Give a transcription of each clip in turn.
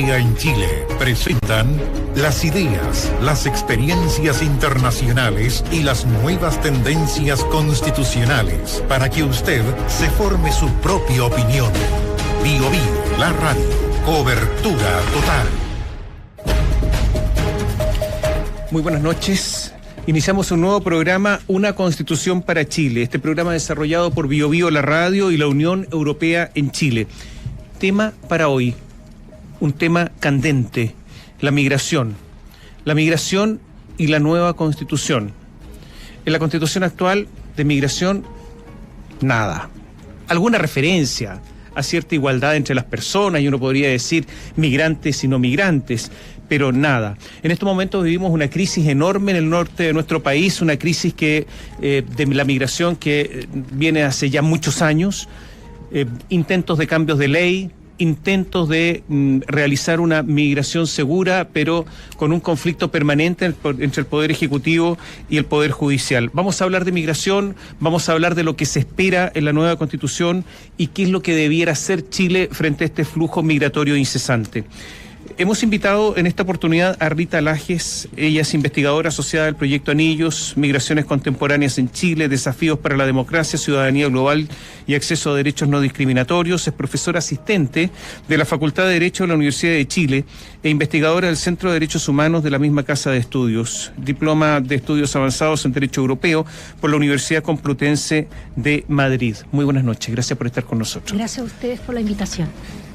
Europea en Chile presentan las ideas, las experiencias internacionales y las nuevas tendencias constitucionales para que usted se forme su propia opinión. Bio Bio, la radio, cobertura total. Muy buenas noches. Iniciamos un nuevo programa, Una Constitución para Chile. Este programa desarrollado por Bio Bio, la radio y la Unión Europea en Chile. Tema para hoy, un tema candente, la migración. La migración y la nueva Constitución. En la Constitución actual de migración, nada. Alguna referencia a cierta igualdad entre las personas, y uno podría decir migrantes y no migrantes, pero nada. En estos momentos vivimos una crisis enorme en el norte de nuestro país, una crisis de la migración que viene hace ya muchos años, intentos de cambios de ley, intentos de realizar una migración segura, pero con un conflicto permanente entre el Poder Ejecutivo y el Poder Judicial. Vamos a hablar de migración, vamos a hablar de lo que se espera en la nueva Constitución y qué es lo que debiera hacer Chile frente a este flujo migratorio incesante. Hemos invitado en esta oportunidad a Rita Lajes. Ella es investigadora asociada al proyecto Anillos, Migraciones Contemporáneas en Chile, Desafíos para la Democracia, Ciudadanía Global y Acceso a Derechos No Discriminatorios. Es profesora asistente de la Facultad de Derecho de la Universidad de Chile e investigadora del Centro de Derechos Humanos de la misma Casa de Estudios. Diploma de Estudios Avanzados en Derecho Europeo por la Universidad Complutense de Madrid. Muy buenas noches. Gracias por estar con nosotros. Gracias a ustedes por la invitación.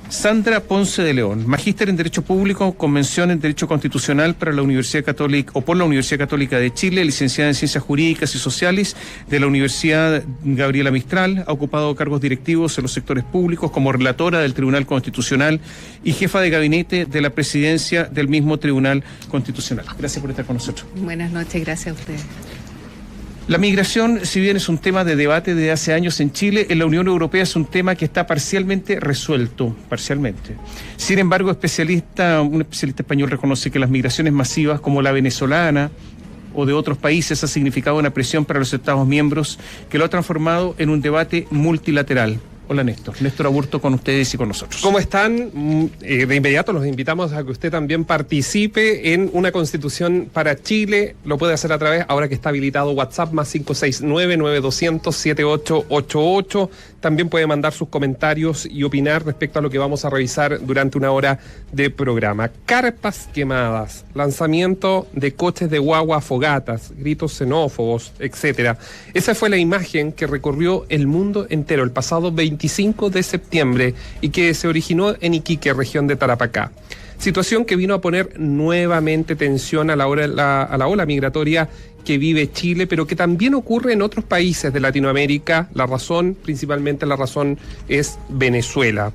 Sandra Ponce de León, magíster en Derecho Público, convención en Derecho Constitucional para la Universidad Católica o por la Universidad Católica de Chile, licenciada en Ciencias Jurídicas y Sociales de la Universidad Gabriela Mistral, ha ocupado cargos directivos en los sectores públicos como relatora del Tribunal Constitucional y jefa de gabinete de la presidencia del mismo Tribunal Constitucional. Gracias por estar con nosotros. Buenas noches, gracias a ustedes. La migración, si bien es un tema de debate desde hace años en Chile, en la Unión Europea es un tema que está parcialmente resuelto, parcialmente. Sin embargo, un especialista español reconoce que las migraciones masivas como la venezolana o de otros países ha significado una presión para los Estados miembros que lo ha transformado en un debate multilateral. Hola Néstor. Néstor Aburto con ustedes y con nosotros. ¿Cómo están? De inmediato los invitamos a que usted también participe en Una Constitución para Chile. Lo puede hacer a través, ahora que está habilitado WhatsApp, más 569-9200-7888. También puede mandar sus comentarios y opinar respecto a lo que vamos a revisar durante una hora de programa. Carpas quemadas, lanzamiento de coches de guagua a fogatas, gritos xenófobos, etcétera. Esa fue la imagen que recorrió el mundo entero el pasado 25 de septiembre y que se originó en Iquique, región de Tarapacá. Situación que vino a poner nuevamente tensión a la ola migratoria que vive Chile, pero que también ocurre en otros países de Latinoamérica. Principalmente la razón es Venezuela.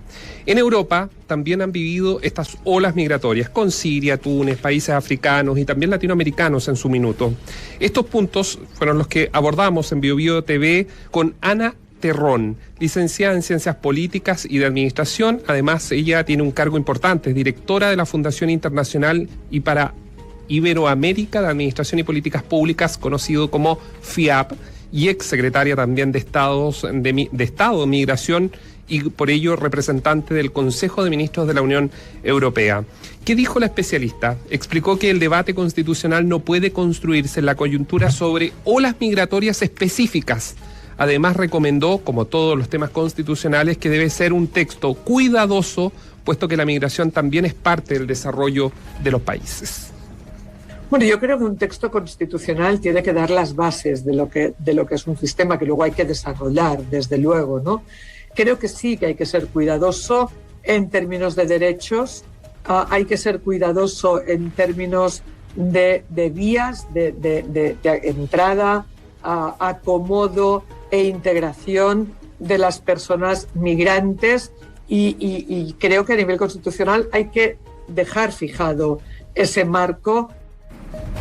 En Europa también han vivido estas olas migratorias con Siria, Túnez, países africanos y también latinoamericanos en su minuto. Estos puntos fueron los que abordamos en Bio Bio TV con Ana Terrón, licenciada en Ciencias Políticas y de Administración. Además, ella tiene un cargo importante, es directora de la Fundación Internacional y para Iberoamérica de Administración y Políticas Públicas, conocido como FIAP, y exsecretaria también de Estado de Migración y por ello representante del Consejo de Ministros de la Unión Europea. ¿Qué dijo la especialista? Explicó que el debate constitucional no puede construirse en la coyuntura sobre olas migratorias específicas. Además, recomendó, como todos los temas constitucionales, que debe ser un texto cuidadoso, puesto que la migración también es parte del desarrollo de los países. Bueno, yo creo que un texto constitucional tiene que dar las bases de lo que es un sistema que luego hay que desarrollar, desde luego, ¿no? Creo que sí que hay que ser cuidadoso en términos de derechos, hay que ser cuidadoso en términos de vías, de entrada, acomodo e integración de las personas migrantes y creo que a nivel constitucional hay que dejar fijado ese marco.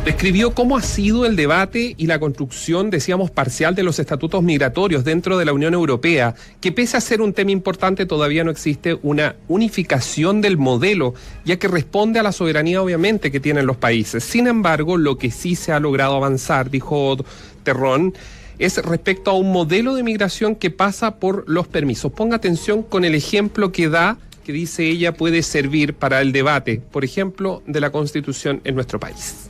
Describió cómo ha sido el debate y la construcción, decíamos, parcial de los estatutos migratorios dentro de la Unión Europea, que pese a ser un tema importante todavía no existe una unificación del modelo, ya que responde a la soberanía obviamente que tienen los países. Sin embargo, lo que sí se ha logrado avanzar, dijo Terrón, es respecto a un modelo de migración que pasa por los permisos. Ponga atención con el ejemplo que da que dice ella puede servir para el debate, por ejemplo, de la Constitución en nuestro país.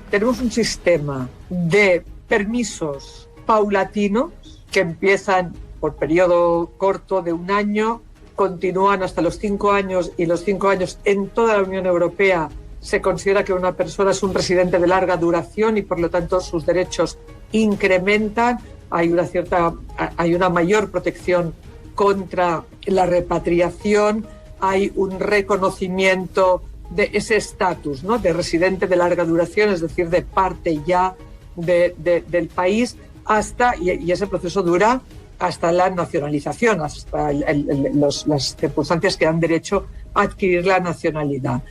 Tenemos un sistema de permisos paulatinos que empiezan por periodo corto de 1 año, continúan hasta los 5 años, y los 5 años en toda la Unión Europea se considera que una persona es un residente de larga duración y por lo tanto sus derechos incrementan. Hay una mayor protección contra la repatriación, hay un reconocimiento de ese estatus, ¿no?, de residente de larga duración, es decir, de parte ya del país, y ese proceso dura hasta la nacionalización, hasta las circunstancias que dan derecho a adquirir la nacionalidad.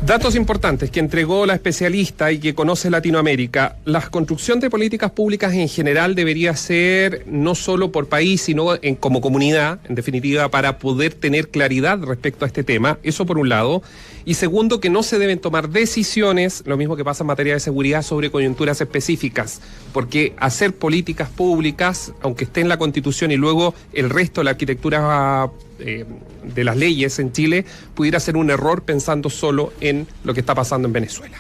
Datos importantes que entregó la especialista y que conoce Latinoamérica. La construcción de políticas públicas en general debería ser no solo por país, sino como comunidad, en definitiva, para poder tener claridad respecto a este tema. Eso por un lado. Y segundo, que no se deben tomar decisiones, lo mismo que pasa en materia de seguridad, sobre coyunturas específicas. Porque hacer políticas públicas, aunque esté en la Constitución y luego el resto de la arquitectura de las leyes en Chile, pudiera ser un error pensando solo en lo que está pasando en Venezuela.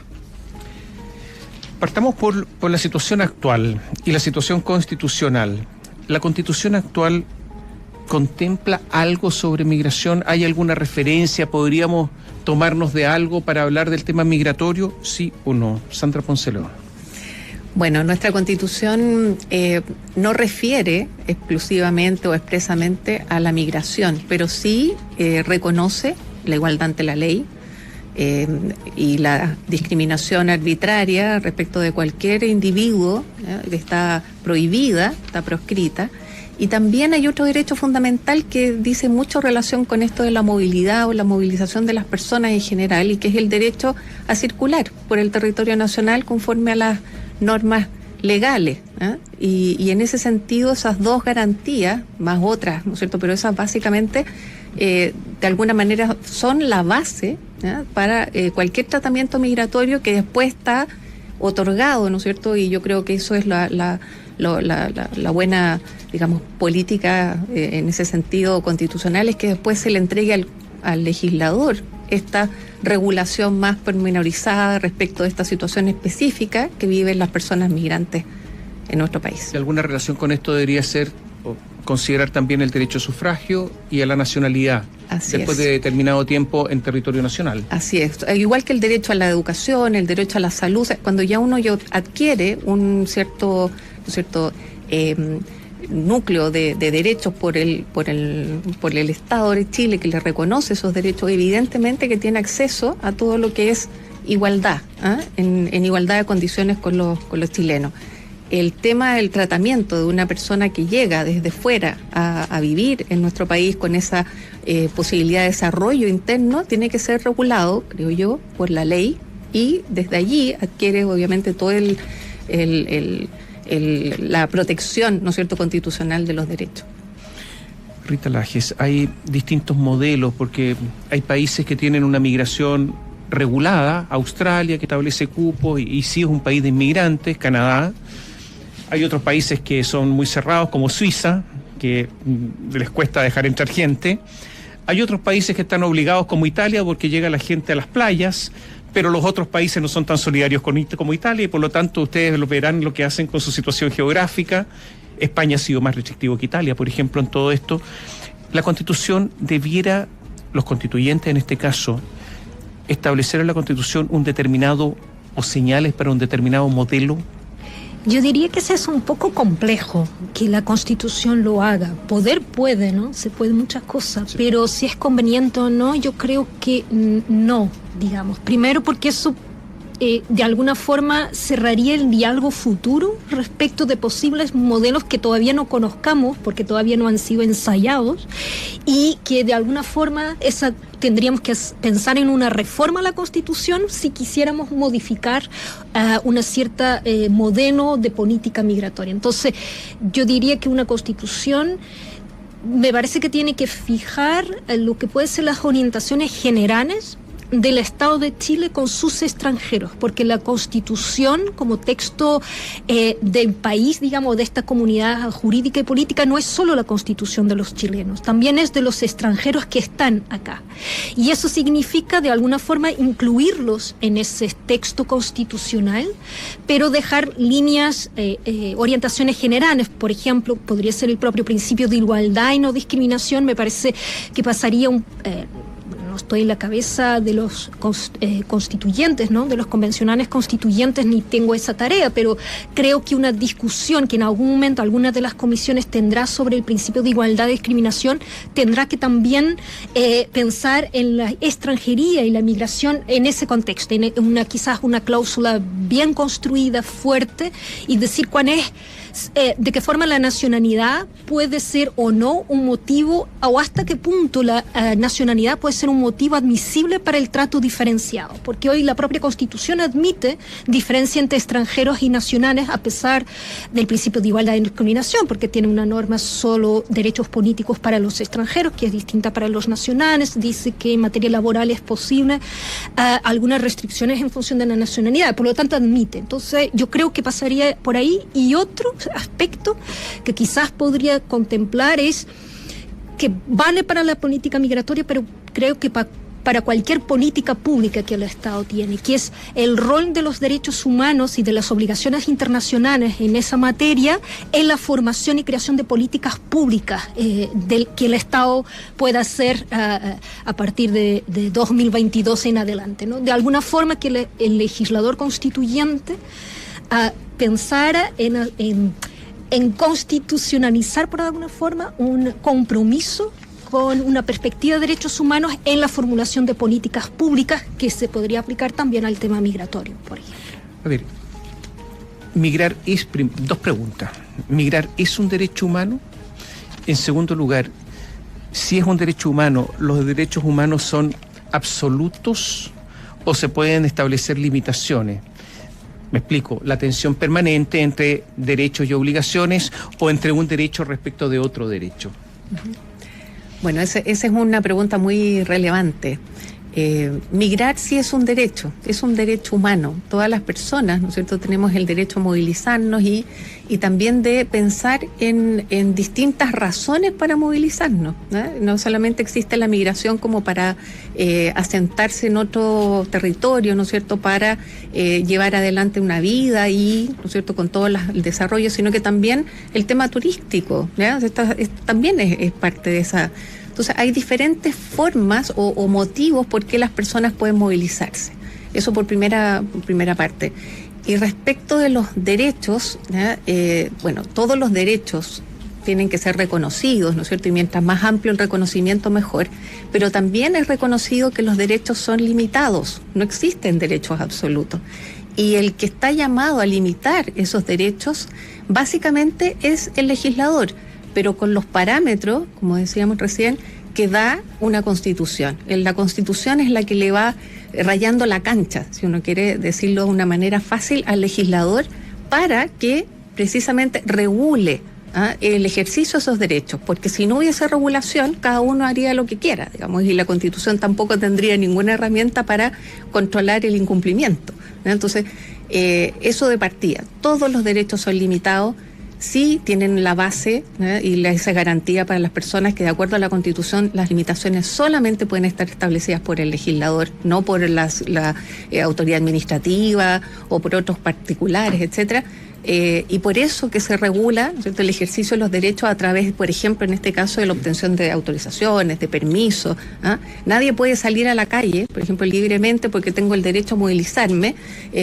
Partamos por la situación actual y la situación constitucional. ¿La Constitución actual contempla algo sobre migración? ¿Hay alguna referencia? ¿Podríamos tomarnos de algo para hablar del tema migratorio? ¿Sí o no? Sandra Ponce León. Bueno, nuestra Constitución no refiere exclusivamente o expresamente a la migración, pero sí reconoce la igualdad ante la ley y la discriminación arbitraria respecto de cualquier individuo está prohibida, está proscrita. Y también hay otro derecho fundamental que dice mucho relación con esto de la movilidad o la movilización de las personas en general, y que es el derecho a circular por el territorio nacional conforme a las normas legales, y en ese sentido esas dos garantías, más otras, ¿no es cierto?, pero esas básicamente de alguna manera son la base para cualquier tratamiento migratorio que después está otorgado, ¿no es cierto?, y yo creo que eso es la buena, digamos, política en ese sentido constitucional, es que después se le entregue al legislador esta regulación más pormenorizada respecto de esta situación específica que viven las personas migrantes en nuestro país. ¿Alguna relación con esto debería ser o considerar también el derecho a sufragio y a la nacionalidad después de determinado tiempo en territorio nacional? Así es, igual que el derecho a la educación, el derecho a la salud, cuando ya uno adquiere un cierto, ¿no es cierto?, núcleo de derechos por el Estado de Chile, que le reconoce esos derechos, evidentemente que tiene acceso a todo lo que es igualdad, en igualdad de condiciones con los chilenos. El tema del tratamiento de una persona que llega desde fuera a vivir en nuestro país con esa posibilidad de desarrollo interno tiene que ser regulado, creo yo, por la ley, y desde allí adquiere obviamente todo la protección, ¿no es cierto?, constitucional de los derechos. Rita Lajes, hay distintos modelos porque hay países que tienen una migración regulada, Australia que establece cupos y sí es un país de inmigrantes, Canadá. Hay otros países que son muy cerrados como Suiza, que les cuesta dejar entrar gente. Hay otros países que están obligados como Italia porque llega la gente a las playas, pero los otros países no son tan solidarios como Italia y por lo tanto ustedes lo verán lo que hacen con su situación geográfica. España ha sido más restrictivo que Italia, por ejemplo, en todo esto. La Constitución debiera, los constituyentes en este caso, establecer en la Constitución un determinado o señales para un determinado modelo. Yo diría que ese es un poco complejo, que la Constitución lo haga. Poder puede, ¿no? Se puede muchas cosas, sí. Pero si es conveniente o no, yo creo que no, digamos. Primero porque eso de alguna forma cerraría el diálogo futuro respecto de posibles modelos que todavía no conozcamos, porque todavía no han sido ensayados, y que de alguna forma tendríamos que pensar en una reforma a la Constitución si quisiéramos modificar una cierta modelo de política migratoria. Entonces, yo diría que una Constitución me parece que tiene que fijar lo que pueden ser las orientaciones generales del Estado de Chile con sus extranjeros, porque la Constitución como texto del país, digamos, de esta comunidad jurídica y política, no es solo la Constitución de los chilenos, también es de los extranjeros que están acá. Y eso significa, de alguna forma, incluirlos en ese texto constitucional, pero dejar líneas, orientaciones generales. Por ejemplo, podría ser el propio principio de igualdad y no discriminación. Me parece que pasaría no estoy en la cabeza de los constituyentes, ¿no? De los convencionales constituyentes, ni tengo esa tarea, pero creo que una discusión que en algún momento alguna de las comisiones tendrá sobre el principio de igualdad y discriminación tendrá que también pensar en la extranjería y la migración en ese contexto, en quizás una cláusula bien construida, fuerte, y decir cuál es, de qué forma la nacionalidad puede ser o no un motivo, o hasta qué punto la nacionalidad puede ser un motivo admisible para el trato diferenciado, porque hoy la propia Constitución admite diferencia entre extranjeros y nacionales a pesar del principio de igualdad y discriminación, porque tiene una norma solo derechos políticos para los extranjeros, que es distinta para los nacionales. Dice que en materia laboral es posible algunas restricciones en función de la nacionalidad, por lo tanto admite. Entonces yo creo que pasaría por ahí. Y otro aspecto que quizás podría contemplar es que vale para la política migratoria, pero creo que para cualquier política pública que el Estado tiene, que es el rol de los derechos humanos y de las obligaciones internacionales en esa materia, en la formación y creación de políticas públicas que el Estado pueda hacer a partir de 2022 en adelante, ¿no? De alguna forma que el legislador constituyente pensara en constitucionalizar por alguna forma un compromiso con una perspectiva de derechos humanos en la formulación de políticas públicas que se podría aplicar también al tema migratorio, por ejemplo. A ver, migrar es... Dos preguntas. ¿Migrar es un derecho humano? En segundo lugar, si es un derecho humano, ¿los derechos humanos son absolutos o se pueden establecer limitaciones? Me explico, la tensión permanente entre derechos y obligaciones o entre un derecho respecto de otro derecho. Bueno, esa es una pregunta muy relevante. Migrar sí es un derecho humano. Todas las personas, ¿no es cierto?, tenemos el derecho a movilizarnos y también de pensar en distintas razones para movilizarnos, ¿no? No solamente existe la migración como para asentarse en otro territorio, ¿no es cierto?, para llevar adelante una vida y, ¿no es cierto?, con todo el desarrollo, sino que también el tema turístico, ¿ya? También es parte de esa. Entonces hay diferentes formas o motivos por qué las personas pueden movilizarse. Eso por primera parte. Y respecto de los derechos, bueno, todos los derechos tienen que ser reconocidos, ¿no es cierto? Y mientras más amplio el reconocimiento, mejor. Pero también es reconocido que los derechos son limitados, no existen derechos absolutos. Y el que está llamado a limitar esos derechos, básicamente es el legislador, pero con los parámetros, como decíamos recién, que da una Constitución. La Constitución es la que le va rayando la cancha, si uno quiere decirlo de una manera fácil, al legislador para que precisamente regule el ejercicio de esos derechos, porque si no hubiese regulación, cada uno haría lo que quiera, digamos, y la Constitución tampoco tendría ninguna herramienta para controlar el incumplimiento, ¿no? Entonces, eso de partida, todos los derechos son limitados, sí tienen la base, y esa garantía para las personas que de acuerdo a la Constitución las limitaciones solamente pueden estar establecidas por el legislador, no por la autoridad administrativa o por otros particulares, etcétera. Y por eso que se regula, ¿cierto?, el ejercicio de los derechos a través, por ejemplo, en este caso, de la obtención de autorizaciones, de permisos. Nadie puede salir a la calle, por ejemplo, libremente porque tengo el derecho a movilizarme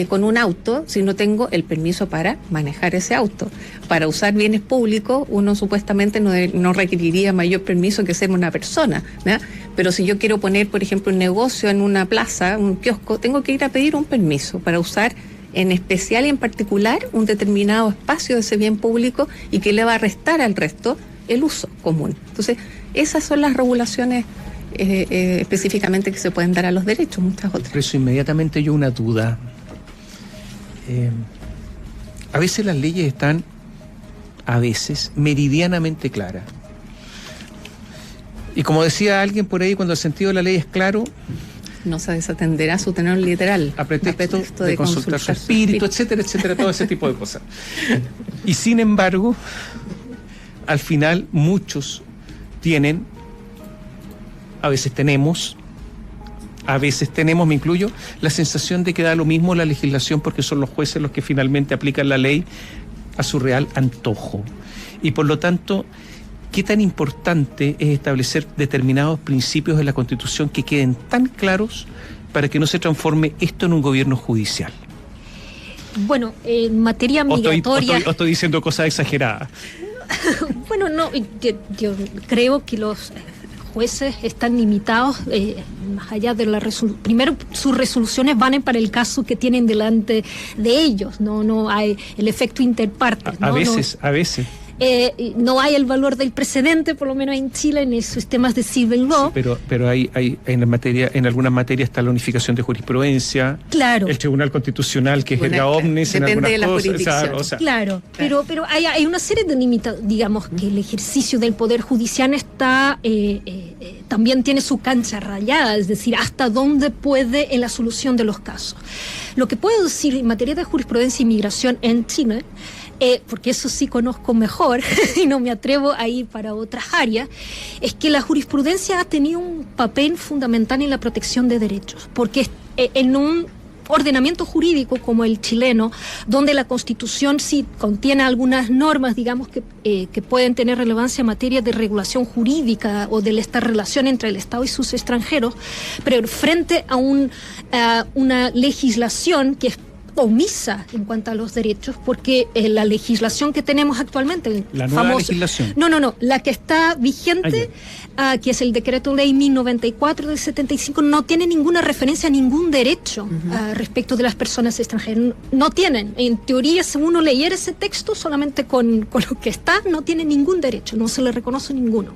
con un auto si no tengo el permiso para manejar ese auto. Para usar bienes públicos, uno supuestamente no requeriría mayor permiso que ser una persona, ¿no? Pero si yo quiero poner, por ejemplo, un negocio en una plaza, un kiosco, tengo que ir a pedir un permiso para usar en especial y en particular un determinado espacio de ese bien público y que le va a restar al resto el uso común. Entonces, esas son las regulaciones específicamente que se pueden dar a los derechos, muchas otras. Por eso inmediatamente yo una duda. A veces las leyes están, meridianamente claras. Y como decía alguien por ahí, cuando el sentido de la ley es claro, no se desatenderá su tenor literal. A pretexto de consultar su espíritu, etcétera, etcétera, todo ese tipo de cosas. Y sin embargo, al final muchos tienen, a veces tenemos, me incluyo, la sensación de que da lo mismo la legislación porque son los jueces los que finalmente aplican la ley a su real antojo. Y por lo tanto, ¿qué tan importante es establecer determinados principios de la Constitución que queden tan claros para que no se transforme esto en un gobierno judicial? Bueno, en materia migratoria... ¿O estoy diciendo cosas exageradas? Bueno, no, yo creo que los jueces están limitados más allá de la resolución. Primero, sus resoluciones van para el caso que tienen delante de ellos, no hay el efecto interpartes. A veces. No hay el valor del precedente, por lo menos en Chile, en esos temas de civil law. Sí, pero hay en algunas materias está la unificación de jurisprudencia. Claro. El Tribunal Constitucional, que es el omnis en algunas de la cosas. jurisdicción. Claro, pero hay una serie de limitaciones, digamos, que el ejercicio del Poder Judicial está también tiene su cancha rayada, es decir, hasta dónde puede en la solución de los casos. Lo que puedo decir en materia de jurisprudencia e inmigración en Chile, porque eso sí conozco mejor y no me atrevo a ir para otras áreas, es que la jurisprudencia ha tenido un papel fundamental en la protección de derechos, porque en un ordenamiento jurídico como el chileno, donde la Constitución sí contiene algunas normas, digamos, que pueden tener relevancia en materia de regulación jurídica o de esta relación entre el Estado y sus extranjeros, pero frente a una legislación que es omisa en cuanto a los derechos, porque la legislación que tenemos actualmente, la nueva legislación. No, la que está vigente, que es el decreto ley 1094 del 75, no tiene ninguna referencia a ningún derecho respecto de las personas extranjeras. No tienen, en teoría, si uno leyera ese texto solamente con lo que está, no tiene ningún derecho, no se le reconoce ninguno.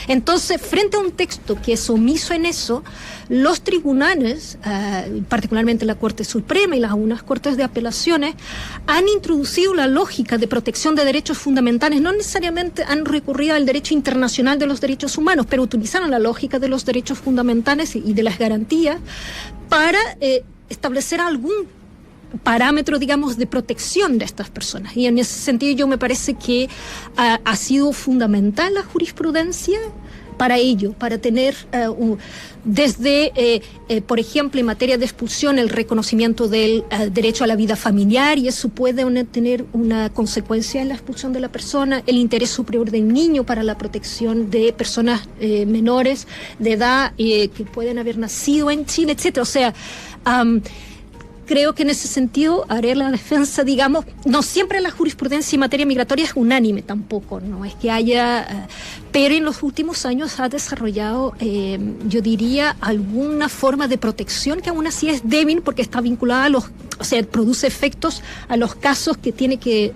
Entonces, frente a un texto que es omiso en eso, los tribunales, particularmente la Corte Suprema y algunas cortes de apelaciones, han introducido la lógica de protección de derechos fundamentales. No necesariamente han recurrido al derecho internacional de los derechos humanos, pero utilizaron la lógica de los derechos fundamentales y de las garantías para establecer algún parámetro, digamos, de protección de estas personas. Y en ese sentido yo me parece que ha sido fundamental la jurisprudencia para ello, para tener desde, por ejemplo, en materia de expulsión, el reconocimiento del derecho a la vida familiar, y eso puede tener una consecuencia en la expulsión de la persona, el interés superior del niño para la protección de personas menores de edad que pueden haber nacido en Chile, etcétera. O sea, creo que en ese sentido haré la defensa, digamos, no siempre la jurisprudencia en materia migratoria es unánime tampoco, no es que haya, pero en los últimos años ha desarrollado, yo diría, alguna forma de protección que aún así es débil porque está vinculada o sea, produce efectos a los casos que tiene que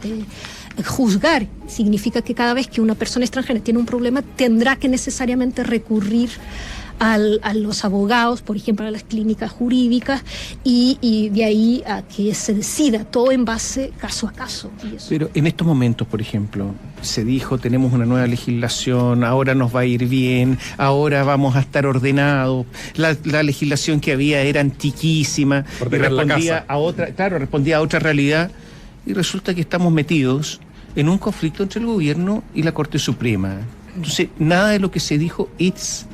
juzgar. Significa que cada vez que una persona extranjera tiene un problema tendrá que necesariamente recurrir a los abogados, por ejemplo, a las clínicas jurídicas, y de ahí a que se decida todo en base caso a caso. Pero en estos momentos, por ejemplo, se dijo, tenemos una nueva legislación, ahora nos va a ir bien, ahora vamos a estar ordenados, la legislación que había era antiquísima, y respondía a otra realidad, y resulta que estamos metidos en un conflicto entre el gobierno y la Corte Suprema. Entonces, nada de lo que se dijo es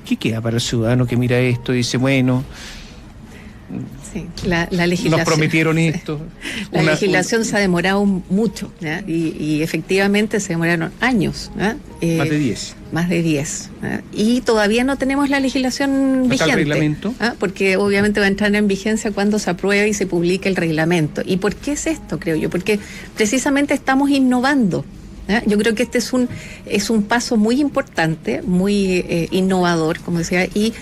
¿qué queda para el ciudadano que mira esto y dice, bueno, sí, la legislación, nos prometieron esto? La legislación se ha demorado mucho, ¿ya? Y efectivamente se demoraron años, ¿ya? Más de 10. Más de 10. ¿ya? Y todavía no tenemos la legislación vigente. ¿El reglamento? ¿ya? Porque obviamente va a entrar en vigencia cuando se apruebe y se publique el reglamento. ¿Y por qué es esto, creo yo? Porque precisamente estamos innovando. ¿Ya? Yo creo que este es un paso muy importante, muy innovador, como decía, y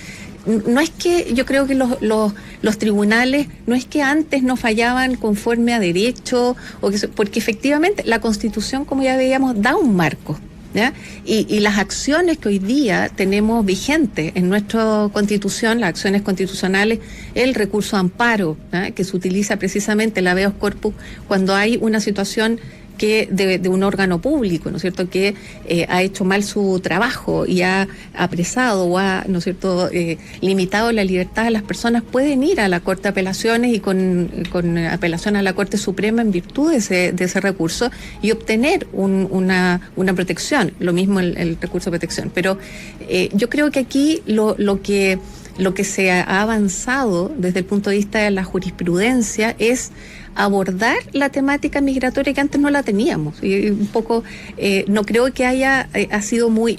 no es que yo creo que los tribunales, no es que antes no fallaban conforme a derecho, porque efectivamente la Constitución, como ya veíamos, da un marco, ¿ya? Y las acciones que hoy día tenemos vigentes en nuestra Constitución, las acciones constitucionales, el recurso a amparo, ¿ya? Que se utiliza precisamente el habeas corpus cuando hay una situación que de un órgano público, ¿no es cierto?, que ha hecho mal su trabajo y ha apresado o ha, ¿no es cierto?, limitado la libertad de las personas, pueden ir a la Corte de Apelaciones y con apelación a la Corte Suprema en virtud de ese recurso y obtener una protección, lo mismo el recurso de protección. Pero yo creo que aquí lo que se ha avanzado desde el punto de vista de la jurisprudencia es abordar la temática migratoria que antes no la teníamos. Y un poco no creo que haya sido muy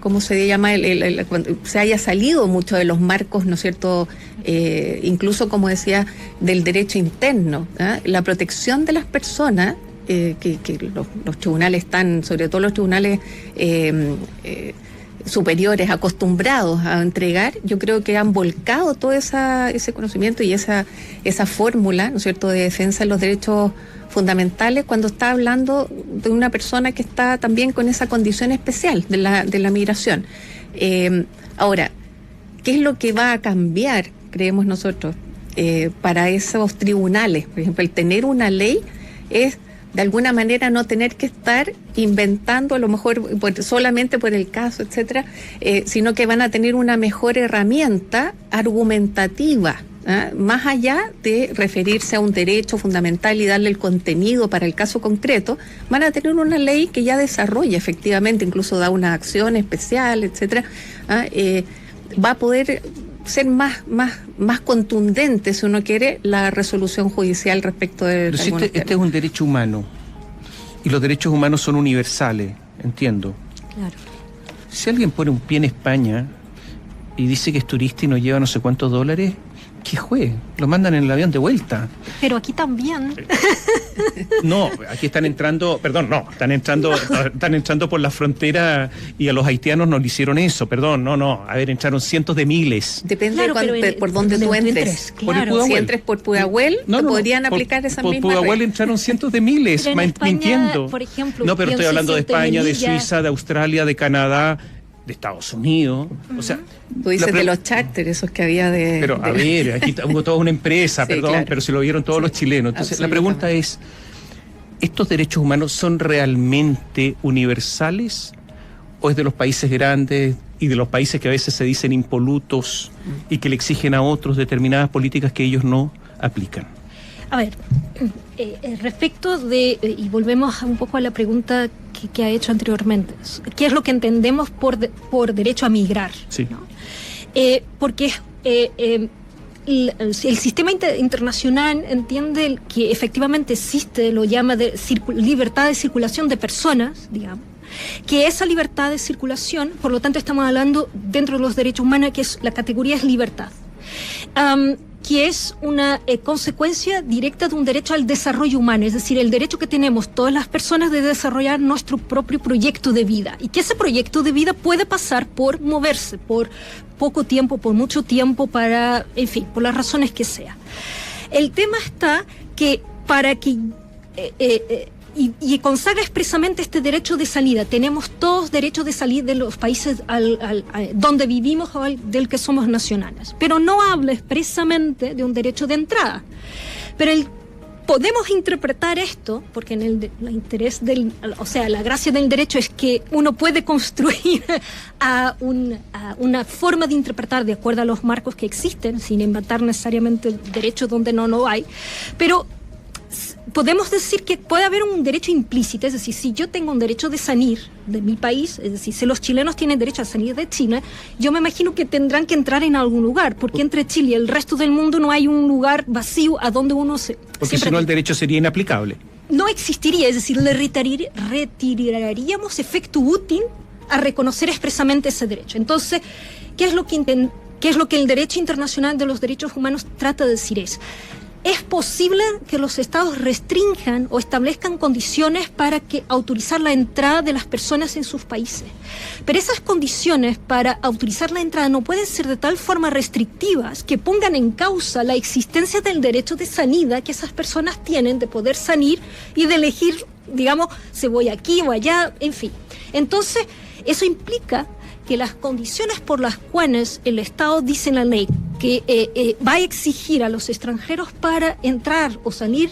¿cómo se llama? Cuando se haya salido mucho de los marcos, ¿no es cierto? Incluso, como decía, del derecho interno, ¿eh? La protección de las personas, que los tribunales están, sobre todo los tribunales superiores, acostumbrados a entregar, yo creo que han volcado todo ese conocimiento y esa fórmula, ¿no es cierto?, de defensa de los derechos fundamentales cuando está hablando de una persona que está también con esa condición especial de la migración. Ahora, ¿qué es lo que va a cambiar, creemos nosotros, para esos tribunales? Por ejemplo, el tener una ley es de alguna manera no tener que estar inventando, a lo mejor solamente por el caso, etcétera, sino que van a tener una mejor herramienta argumentativa, más allá de referirse a un derecho fundamental y darle el contenido para el caso concreto. Van a tener una ley que ya desarrolla efectivamente, incluso da una acción especial, etcétera. Va a poder ser más contundente, si uno quiere, la resolución judicial respecto de... Pero si este es un derecho humano y los derechos humanos son universales, entiendo. Claro. Si alguien pone un pie en España y dice que es turista y nos lleva no sé cuántos dólares, ¿qué juez? Lo mandan en el avión de vuelta. Pero aquí también. No, aquí están entrando por la frontera y a los haitianos no le hicieron eso, a ver, entraron cientos de miles. Depende por dónde tú entres. Claro. Si entres por Pudahuel, podrían aplicar esa misma Por Pudahuel entraron cientos de miles, mintiendo. Por ejemplo, no, pero estoy hablando de España, de Melilla, Suiza, de Australia, de Canadá, de Estados Unidos, o sea... Tú dices de los charters, esos que había de... Pero, a ver, aquí hubo toda una empresa, sí, claro. Pero se lo vieron todos los chilenos. Entonces, la pregunta es, ¿estos derechos humanos son realmente universales? ¿O es de los países grandes y de los países que a veces se dicen impolutos y que le exigen a otros determinadas políticas que ellos no aplican? A ver, respecto de, y volvemos un poco a la pregunta que ha hecho anteriormente, ¿qué es lo que entendemos por derecho a migrar? Sí. ¿No? Porque el sistema internacional entiende que efectivamente existe, lo llama de libertad de circulación de personas, digamos, que esa libertad de circulación, por lo tanto estamos hablando dentro de los derechos humanos, que es la categoría es libertad. Que es una consecuencia directa de un derecho al desarrollo humano, es decir, el derecho que tenemos todas las personas de desarrollar nuestro propio proyecto de vida, y que ese proyecto de vida puede pasar por moverse, por poco tiempo, por mucho tiempo, en fin, por las razones que sea. El tema está que para que... Y consagra expresamente este derecho de salida. Tenemos todos derecho de salir de los países donde vivimos o del que somos nacionales. Pero no habla expresamente de un derecho de entrada. Pero podemos interpretar esto, porque en la gracia del derecho es que uno puede construir una forma de interpretar de acuerdo a los marcos que existen, sin inventar necesariamente derechos donde no lo hay. Pero podemos decir que puede haber un derecho implícito, es decir, si yo tengo un derecho de salir de mi país, es decir, si los chilenos tienen derecho a salir de Chile, yo me imagino que tendrán que entrar en algún lugar, porque entre Chile y el resto del mundo no hay un lugar vacío a donde uno se... Porque si no el derecho sería inaplicable. No existiría, es decir, le retiraríamos efecto útil a reconocer expresamente ese derecho. Entonces, ¿qué es lo que el derecho internacional de los derechos humanos trata de decir? Es posible que los estados restrinjan o establezcan condiciones para autorizar la entrada de las personas en sus países. Pero esas condiciones para autorizar la entrada no pueden ser de tal forma restrictivas que pongan en causa la existencia del derecho de salida que esas personas tienen de poder salir y de elegir, digamos, si voy aquí o allá, en fin. Entonces, eso implica que las condiciones por las cuales el Estado dice en la ley que va a exigir a los extranjeros para entrar o salir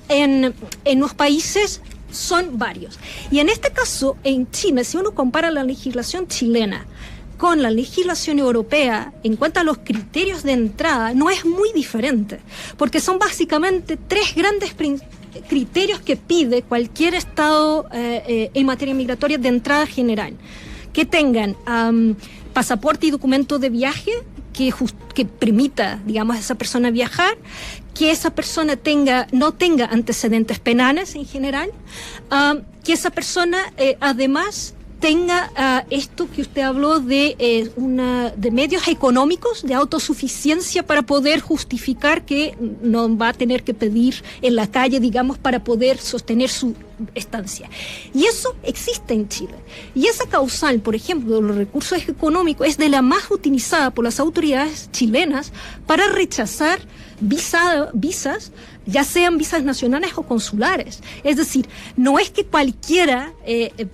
en los países son varios. Y en este caso, en Chile, si uno compara la legislación chilena con la legislación europea en cuanto a los criterios de entrada, no es muy diferente, porque son básicamente 3 grandes criterios que pide cualquier Estado en materia migratoria de entrada general. Que tengan pasaporte y documento de viaje que permita, digamos, a esa persona viajar, que esa persona no tenga antecedentes penales en general, que esa persona además tenga esto que usted habló de medios económicos, de autosuficiencia para poder justificar que no va a tener que pedir en la calle, digamos, para poder sostener su estancia. Y eso existe en Chile. Y esa causal, por ejemplo, de los recursos económicos, es de la más utilizada por las autoridades chilenas para rechazar visas, ya sean visas nacionales o consulares. Es decir, no es que cualquiera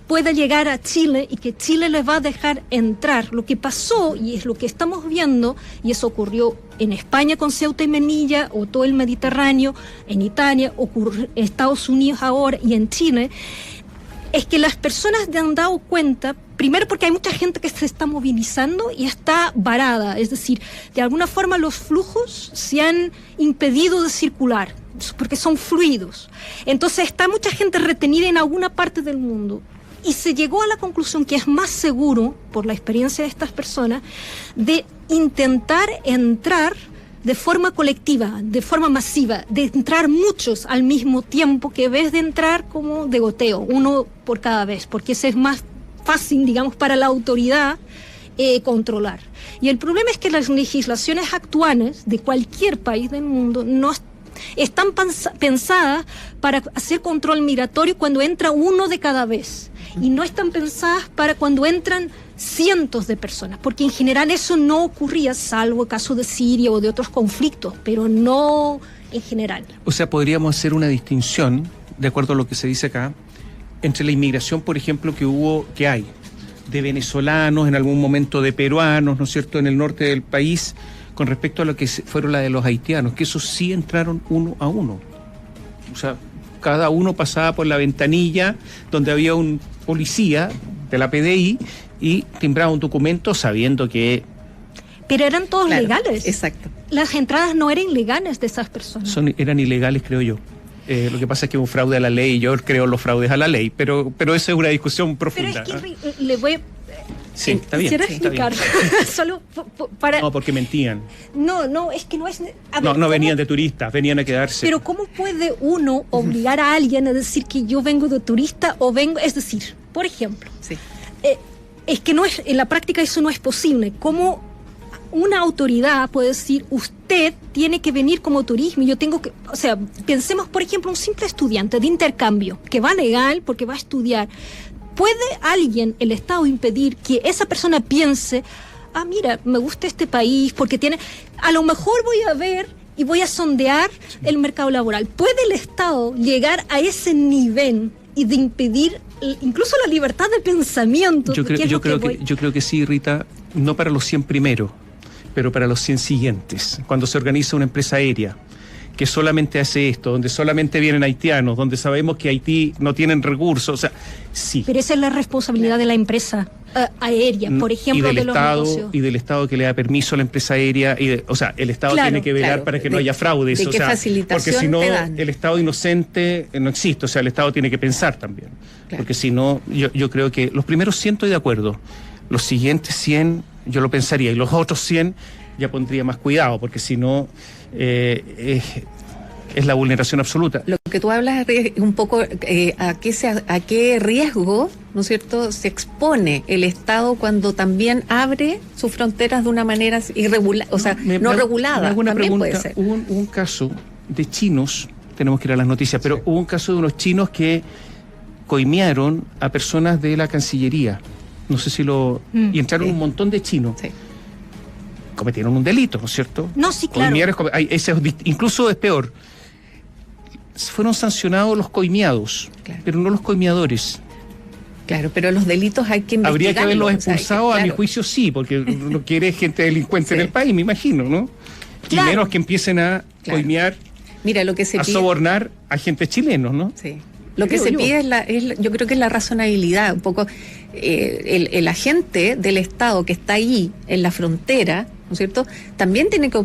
pueda llegar a Chile y que Chile les va a dejar entrar. Lo que pasó, y es lo que estamos viendo, y eso ocurrió en España con Ceuta y Melilla, o todo el Mediterráneo, en Italia, ocurre en Estados Unidos ahora y en Chile, es que las personas se han dado cuenta, primero porque hay mucha gente que se está movilizando y está varada, es decir, de alguna forma los flujos se han impedido de circular, porque son fluidos. Entonces está mucha gente retenida en alguna parte del mundo. Y se llegó a la conclusión que es más seguro, por la experiencia de estas personas, de intentar entrar de forma colectiva, de forma masiva, de entrar muchos al mismo tiempo, que en vez de entrar como de goteo, uno por cada vez, porque ese es más fácil, digamos, para la autoridad controlar. Y el problema es que las legislaciones actuales de cualquier país del mundo no están pensadas para hacer control migratorio cuando entra uno de cada vez, y no están pensadas para cuando entran cientos de personas, porque en general eso no ocurría, salvo el caso de Siria o de otros conflictos, pero no en general. O sea, podríamos hacer una distinción, de acuerdo a lo que se dice acá, entre la inmigración, por ejemplo, que hay de venezolanos, en algún momento de peruanos, ¿no es cierto?, en el norte del país, con respecto a lo que fueron la de los haitianos, que esos sí entraron uno a uno. O sea, cada uno pasaba por la ventanilla donde había un policía de la PDI y timbraba un documento sabiendo que... Pero eran todos legales. Exacto. Las entradas no eran ilegales de esas personas. Eran ilegales, creo yo. Lo que pasa es que es un fraude a la ley, y yo creo los fraudes a la ley, pero esa es una discusión profunda. Pero es que le voy a... Sí, está bien. Quisiera explicar. Solo para... No, porque mentían. No, es que no es... No venían de turistas, venían a quedarse. Pero ¿cómo puede uno obligar a alguien a decir que yo vengo de turista o vengo... Es decir, por ejemplo, es que en la práctica eso no es posible. ¿Cómo una autoridad puede decir, usted tiene que venir como turismo y yo tengo que... O sea, pensemos, por ejemplo, un simple estudiante de intercambio que va legal porque va a estudiar. ¿Puede alguien, el Estado, impedir que esa persona piense, mira, me gusta este país porque tiene... A lo mejor voy a ver y voy a sondear el mercado laboral. ¿Puede el Estado llegar a ese nivel y de impedir incluso la libertad de pensamiento? Yo creo que sí, Rita, no para los 100 primeros, pero para los 100 siguientes. Cuando se organiza una empresa aérea que solamente hace esto, donde solamente vienen haitianos, donde sabemos que Haití no tienen recursos, o sea, sí. Pero esa es la responsabilidad de la empresa aérea, por ejemplo, de los negocios. Y del Estado que le da permiso a la empresa aérea, o sea, el Estado tiene que velar para que no haya fraudes. ¿De qué facilitación porque si no, te dan? el Estado inocente no existe, o sea, el Estado tiene que pensar también. Claro. Porque si no, yo creo que los primeros 100 estoy de acuerdo, los siguientes 100 yo lo pensaría, y los otros 100 ya pondría más cuidado, porque si no... es la vulneración absoluta. Lo que tú hablas es un poco a qué riesgo, ¿no es cierto?, se expone el Estado cuando también abre sus fronteras de una manera irregular, o sea, no regulada. Una también pregunta, puede ser. Hubo un caso de chinos, tenemos que ir a las noticias, pero hubo un caso de unos chinos que coimearon a personas de la Cancillería. No sé si y entraron un montón de chinos. Sí. Cometieron un delito, ¿no es cierto? No, sí, claro. Incluso es peor. Fueron sancionados los coimeados, claro, pero no los coimeadores. Claro, pero los delitos hay que investigarlos. Habría que haberlos o sea, expulsado, a mi claro. juicio sí, porque no quiere gente delincuente Sí. en el país, me imagino, ¿no? Claro. Y menos que empiecen a Claro. coimear, Mira, lo que se a pide... sobornar a agentes chilenos, ¿no? Sí. Lo que Creo se yo. pide yo creo que es la razonabilidad, un poco el agente del Estado que está ahí en la frontera, ¿no es cierto? También tiene que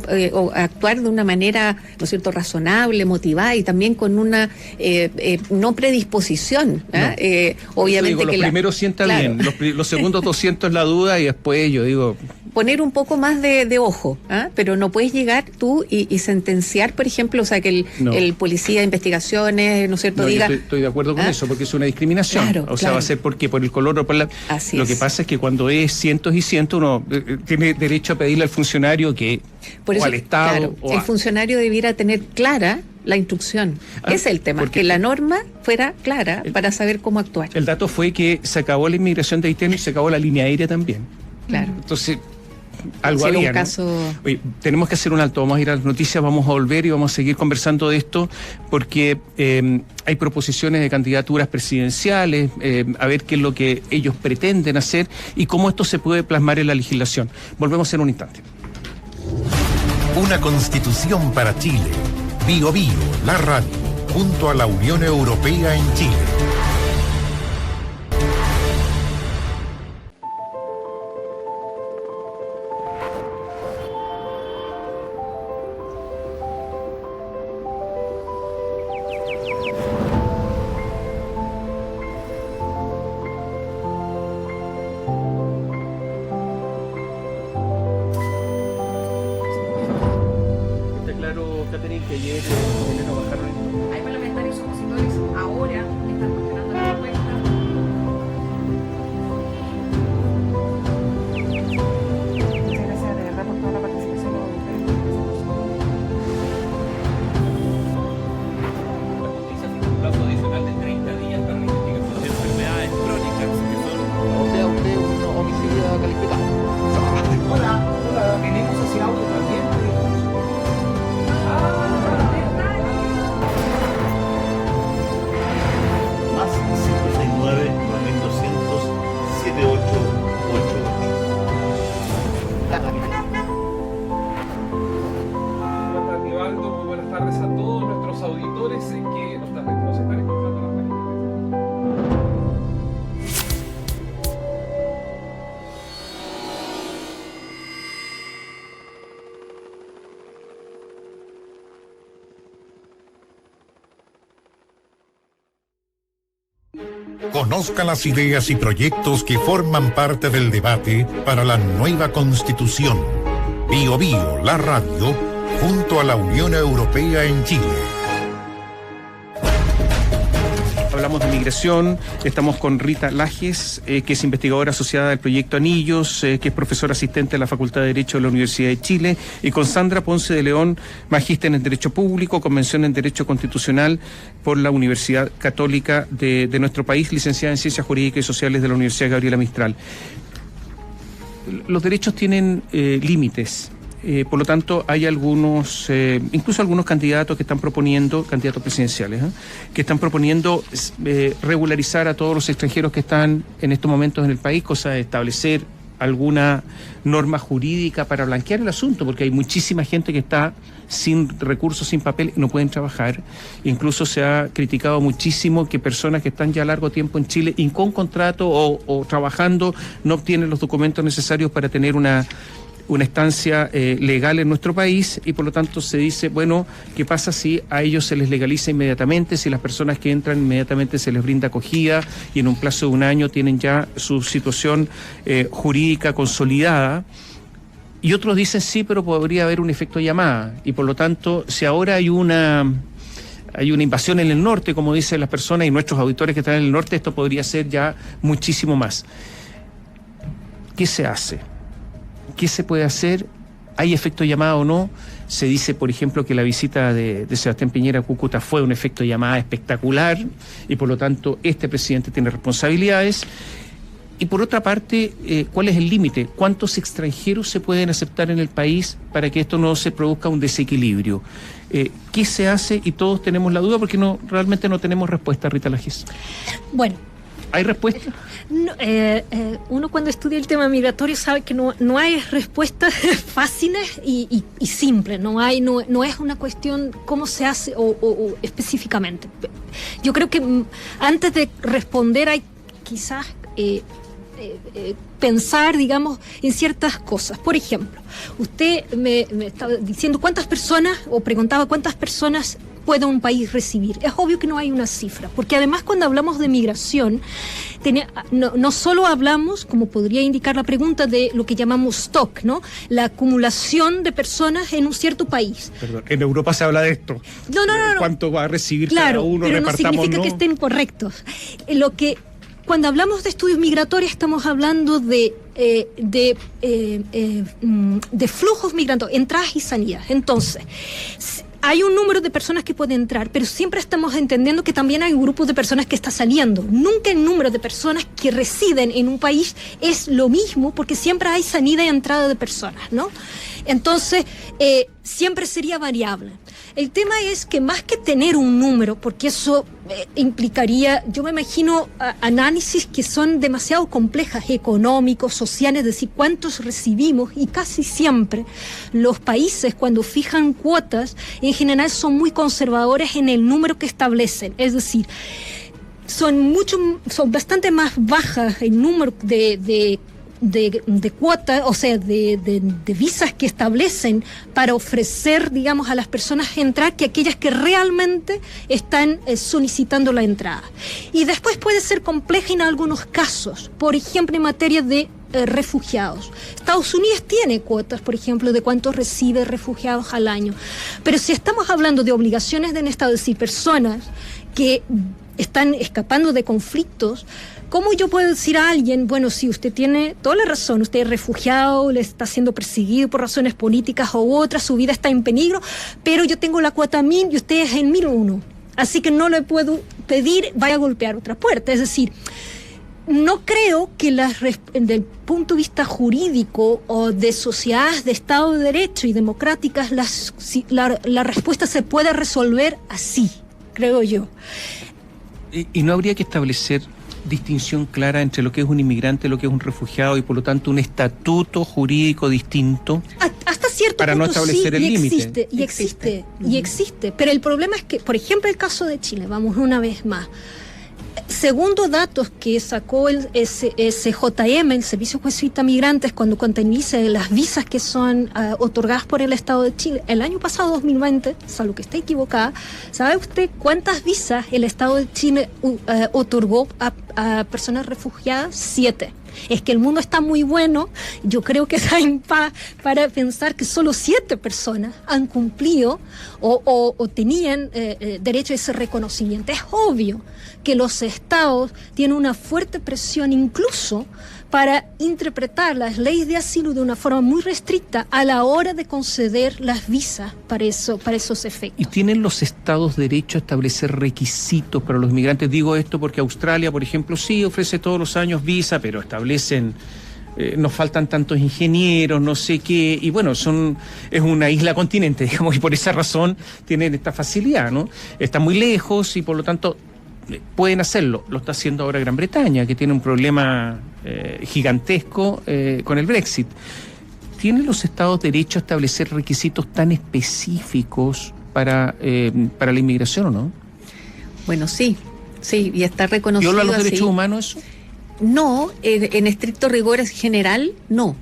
actuar de una manera, ¿no es cierto?, razonable, motivada y también con una no predisposición. No. Obviamente Digo, que los primeros sienta claro. bien, los segundos 200 es la duda y después yo digo... Poner un poco más de ojo, ¿ah? Pero no puedes llegar tú y sentenciar, por ejemplo, o sea, que No. el policía de investigaciones, ¿no es cierto?, No, yo diga... estoy de acuerdo con ¿Ah? eso, porque es una discriminación. Claro, o sea, claro. va a ser porque por el color o por la... Así Lo es. que pasa es que cuando es cientos y cientos, uno tiene derecho a pedirle al funcionario que... Por eso, o al Estado... claro, o el a- funcionario debiera tener clara la instrucción. Ah, Ese es el tema, porque- que la norma fuera clara para saber cómo actuar. El dato fue que se acabó la inmigración de haitianos y se acabó la línea aérea también. Claro. Entonces, algo Sí, era había, un ¿no? caso... Oye, tenemos que hacer un alto, vamos a ir a las noticias, vamos a volver y vamos a seguir conversando de esto porque hay proposiciones de candidaturas presidenciales, a ver qué es lo que ellos pretenden hacer y cómo esto se puede plasmar en la legislación. Volvemos en un instante. Una constitución para Chile. Bio Bio, la radio, junto a la Unión Europea en Chile. Está claro, Catherine, que ayer bajaron. Hay parlamentarios opositores ahora que están cuestionando la propuesta. Muchas gracias de verdad por toda la participación de ustedes. La justicia tiene un plazo adicional de 30 días para la investigación de enfermedades crónicas que son... O sea, usted es un homicidio calificado. Hola, venimos hacia auto también. Más 569 9200 7888. Buenas tardes, Nivaldo. Muy buenas tardes a todos nuestros auditores que nos están encontrando en las redes. Conozca las ideas y proyectos que forman parte del debate para la nueva constitución. Bio Bio, la radio, junto a la Unión Europea en Chile. Hablamos de migración, estamos con Rita Lajes, que es investigadora asociada del proyecto Anillos, que es profesora asistente de la Facultad de Derecho de la Universidad de Chile, y con Sandra Ponce de León, magíster en Derecho Público, convención en Derecho Constitucional por la Universidad Católica de nuestro país, licenciada en Ciencias Jurídicas y Sociales de la Universidad Gabriela Mistral. Los derechos tienen límites. Por lo tanto, hay algunos, incluso algunos candidatos que están proponiendo, candidatos presidenciales, que están proponiendo regularizar a todos los extranjeros que están en estos momentos en el país, cosa de establecer alguna norma jurídica para blanquear el asunto, porque hay muchísima gente que está sin recursos, sin papel, y no pueden trabajar. Incluso se ha criticado muchísimo que personas que están ya largo tiempo en Chile y con contrato o trabajando no obtienen los documentos necesarios para tener una estancia legal en nuestro país, y por lo tanto se dice, bueno, ¿qué pasa si a ellos se les legaliza inmediatamente, si las personas que entran inmediatamente se les brinda acogida y en un plazo de un año tienen ya su situación jurídica consolidada? Y otros dicen sí, pero podría haber un efecto llamada, y por lo tanto, si ahora hay una invasión en el norte, como dicen las personas y nuestros auditores que están en el norte, esto podría ser ya muchísimo más. ¿Qué se hace? ¿Qué se puede hacer? ¿Hay efecto llamada o no? Se dice, por ejemplo, que la visita de Sebastián Piñera a Cúcuta fue un efecto llamada espectacular y por lo tanto este presidente tiene responsabilidades. Y por otra parte, ¿cuál es el límite? ¿Cuántos extranjeros se pueden aceptar en el país para que esto no se produzca un desequilibrio? ¿Qué se hace? Y todos tenemos la duda porque realmente no tenemos respuesta, Rita Lajes. Bueno, ¿Hay respuesta? No, uno cuando estudia el tema migratorio sabe que no hay respuestas fáciles y simples. No es una cuestión cómo se hace o específicamente. Yo creo que antes de responder hay quizás pensar, digamos, en ciertas cosas. Por ejemplo, usted me estaba diciendo cuántas personas, o preguntaba cuántas personas puede un país recibir. Es obvio que no hay una cifra, porque además cuando hablamos de migración, no solo hablamos, como podría indicar la pregunta, de lo que llamamos stock, ¿no? La acumulación de personas en un cierto país. Perdón, en Europa se habla de esto. No. ¿Cuánto va a recibir claro, cada uno? Pero no significa que estén correctos. Cuando hablamos de estudios migratorios estamos hablando de flujos migratorios, entradas y salidas. Entonces, hay un número de personas que pueden entrar, pero siempre estamos entendiendo que también hay un grupo de personas que está saliendo. Nunca el número de personas que residen en un país es lo mismo, porque siempre hay salida y entrada de personas, ¿no? Entonces, siempre sería variable. El tema es que más que tener un número, porque eso implicaría, yo me imagino, análisis que son demasiado complejas, económicos, sociales, es decir, cuántos recibimos, y casi siempre los países cuando fijan cuotas, en general son muy conservadores en el número que establecen, es decir, son bastante más bajas el número de cuotas, o sea, de visas que establecen para ofrecer, digamos, a las personas entrar, que aquellas que realmente están solicitando la entrada. Y después puede ser compleja en algunos casos, por ejemplo, en materia de refugiados. Estados Unidos tiene cuotas, por ejemplo, de cuántos recibe refugiados al año. Pero si estamos hablando de obligaciones del Estado, es decir, personas que están escapando de conflictos, ¿cómo yo puedo decir a alguien, bueno, si usted tiene toda la razón, usted es refugiado, le está siendo perseguido por razones políticas u otras, su vida está en peligro, pero yo tengo la cuota 1000 y usted es en 1001, así que no le puedo pedir, vaya a golpear otra puerta? Es decir, no creo que desde el punto de vista jurídico o de sociedades de Estado de Derecho y democráticas, la respuesta se puede resolver así, creo yo. ¿Y no habría que establecer distinción clara entre lo que es un inmigrante, lo que es un refugiado, y por lo tanto un estatuto jurídico distinto? Hasta cierto para punto no establecer sí, el límite. Existe. Pero el problema es que, por ejemplo, el caso de Chile, vamos una vez más. Segundo datos que sacó el SJM, el Servicio Jesuita Migrantes, cuando contabiliza las visas que son otorgadas por el Estado de Chile, el año pasado, 2020, salvo que esté equivocada, ¿sabe usted cuántas visas el Estado de Chile otorgó a personas refugiadas? 7. Es que el mundo está muy bueno, yo creo que está en paz para pensar que solo 7 personas han cumplido o tenían derecho a ese reconocimiento. Es obvio que los estados tienen una fuerte presión incluso para interpretar las leyes de asilo de una forma muy restricta a la hora de conceder las visas para esos efectos. ¿Y tienen los estados derecho a establecer requisitos para los migrantes? Digo esto porque Australia, por ejemplo, sí ofrece todos los años visa, pero establecen, nos faltan tantos ingenieros, no sé qué, y bueno, es una isla continente, digamos, y por esa razón tienen esta facilidad, ¿no? Está muy lejos y por lo tanto pueden hacerlo. Lo está haciendo ahora Gran Bretaña, que tiene un problema gigantesco con el Brexit. ¿Tienen los estados derecho a establecer requisitos tan específicos para la inmigración o no? Bueno, sí, y está reconocido. ¿Viola los derechos así. humanos eso? No, en estricto rigor es general, no.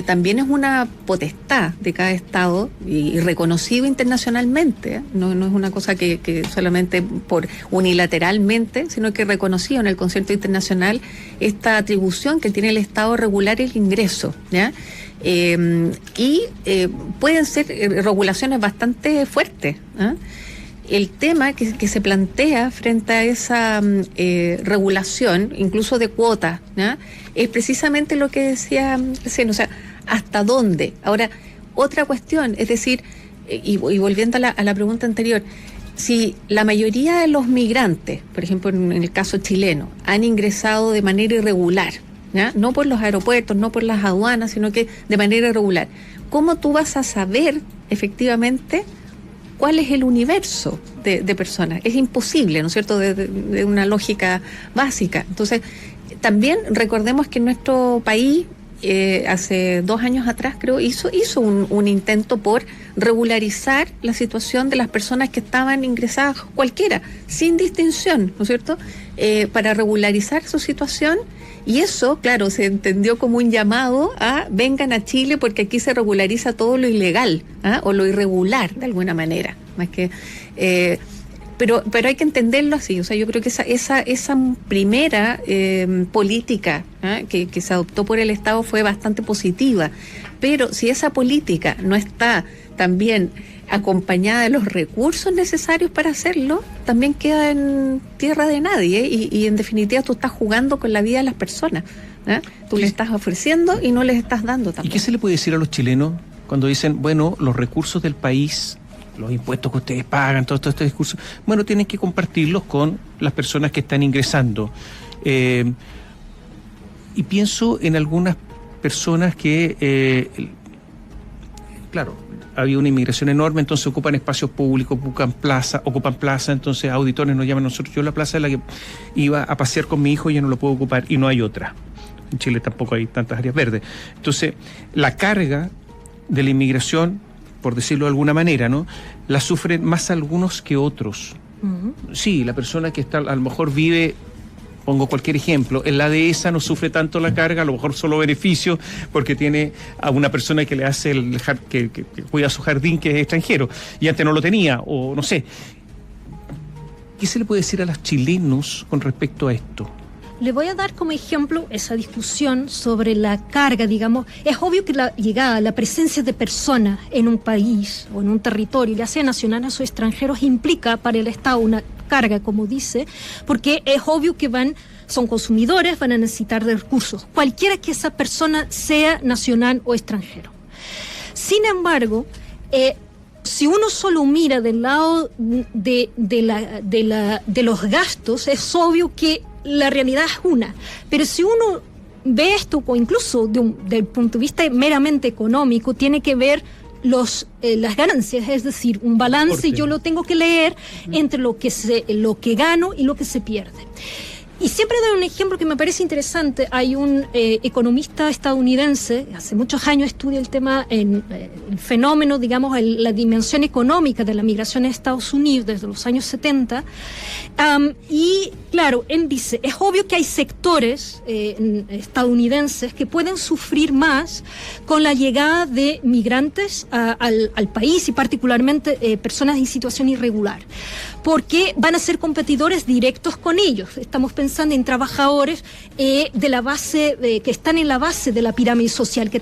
También es una potestad de cada Estado y reconocido internacionalmente, no es una cosa que solamente por unilateralmente, sino que reconocido en el concierto internacional esta atribución que tiene el Estado regular el ingreso, ¿ya? Y pueden ser regulaciones bastante fuertes, ¿eh? El tema que se plantea frente a esa regulación, incluso de cuotas, ¿no?, es precisamente lo que decía recién, o sea, ¿hasta dónde? Ahora, otra cuestión, es decir, y volviendo a la pregunta anterior, si la mayoría de los migrantes, por ejemplo en el caso chileno, han ingresado de manera irregular, ¿ya?, no por los aeropuertos, no por las aduanas, sino que de manera irregular, ¿cómo tú vas a saber efectivamente cuál es el universo de personas. Es imposible, ¿no es cierto?, de una lógica básica. Entonces, también recordemos que en nuestro país, hace 2 años atrás, creo, hizo un intento por regularizar la situación de las personas que estaban ingresadas, cualquiera, sin distinción, ¿no es cierto?, para regularizar su situación. Y eso, claro, se entendió como un llamado a vengan a Chile porque aquí se regulariza todo lo ilegal, o lo irregular, de alguna manera. Más que, pero hay que entenderlo así. O sea, yo creo que esa primera política que se adoptó por el Estado fue bastante positiva. Pero si esa política no está también acompañada de los recursos necesarios para hacerlo, también queda en tierra de nadie, y en definitiva tú estás jugando con la vida de las personas. Tú le estás ofreciendo y no les estás dando también. ¿Y qué se le puede decir a los chilenos cuando dicen, bueno, los recursos del país, los impuestos que ustedes pagan, todo este discurso, bueno, tienen que compartirlos con las personas que están ingresando? Y pienso en algunas personas que, claro, había una inmigración enorme, entonces ocupan espacios públicos, ocupan plaza, entonces auditores nos llaman a nosotros. Yo la plaza en la que iba a pasear con mi hijo ya no lo puedo ocupar y no hay otra. En Chile tampoco hay tantas áreas verdes. Entonces, la carga de la inmigración, por decirlo de alguna manera, ¿no?, la sufren más algunos que otros. Uh-huh. Sí, la persona que está, a lo mejor vive, pongo cualquier ejemplo, en la dehesa no sufre tanto la carga, a lo mejor solo beneficio, porque tiene a una persona que le hace que cuida su jardín, que es extranjero, y antes no lo tenía, o no sé. ¿Qué se le puede decir a los chilenos con respecto a esto? Le voy a dar como ejemplo esa discusión sobre la carga, digamos. Es obvio que la llegada, la presencia de personas en un país o en un territorio, ya sea nacionales o extranjeros, implica para el Estado una carga, como dice, porque es obvio que son consumidores, van a necesitar de recursos, cualquiera que esa persona sea nacional o extranjero. Sin embargo, si uno solo mira del lado de los gastos, es obvio que la realidad es una, pero si uno ve esto, o incluso del punto de vista meramente económico, tiene que ver las ganancias, es decir, un balance, yo lo tengo que leer entre lo que gano y lo que se pierde. Y siempre doy un ejemplo que me parece interesante. Hay un economista estadounidense, hace muchos años estudia el tema, el fenómeno, digamos, la dimensión económica de la migración a Estados Unidos desde los años 70. Y claro, él dice, es obvio que hay sectores estadounidenses que pueden sufrir más con la llegada de migrantes al país, y particularmente personas en situación irregular, porque van a ser competidores directos con ellos. Estamos pensando en trabajadores de la base, que están en la base de la pirámide social, que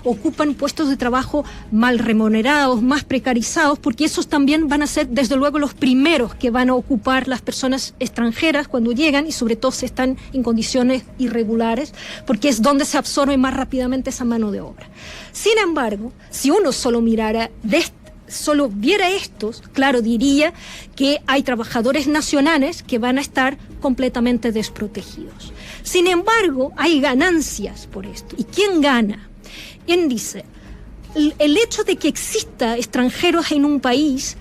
ocupan puestos de trabajo mal remunerados, más precarizados, porque esos también van a ser, desde luego, los primeros que van a ocupar las personas extranjeras cuando llegan, y sobre todo si están en condiciones irregulares, porque es donde se absorbe más rápidamente esa mano de obra. Sin embargo, si uno solo viera estos, claro, diría que hay trabajadores nacionales que van a estar completamente desprotegidos. Sin embargo, hay ganancias por esto. ¿Y quién gana? Él dice, el hecho de que exista extranjeros en un país,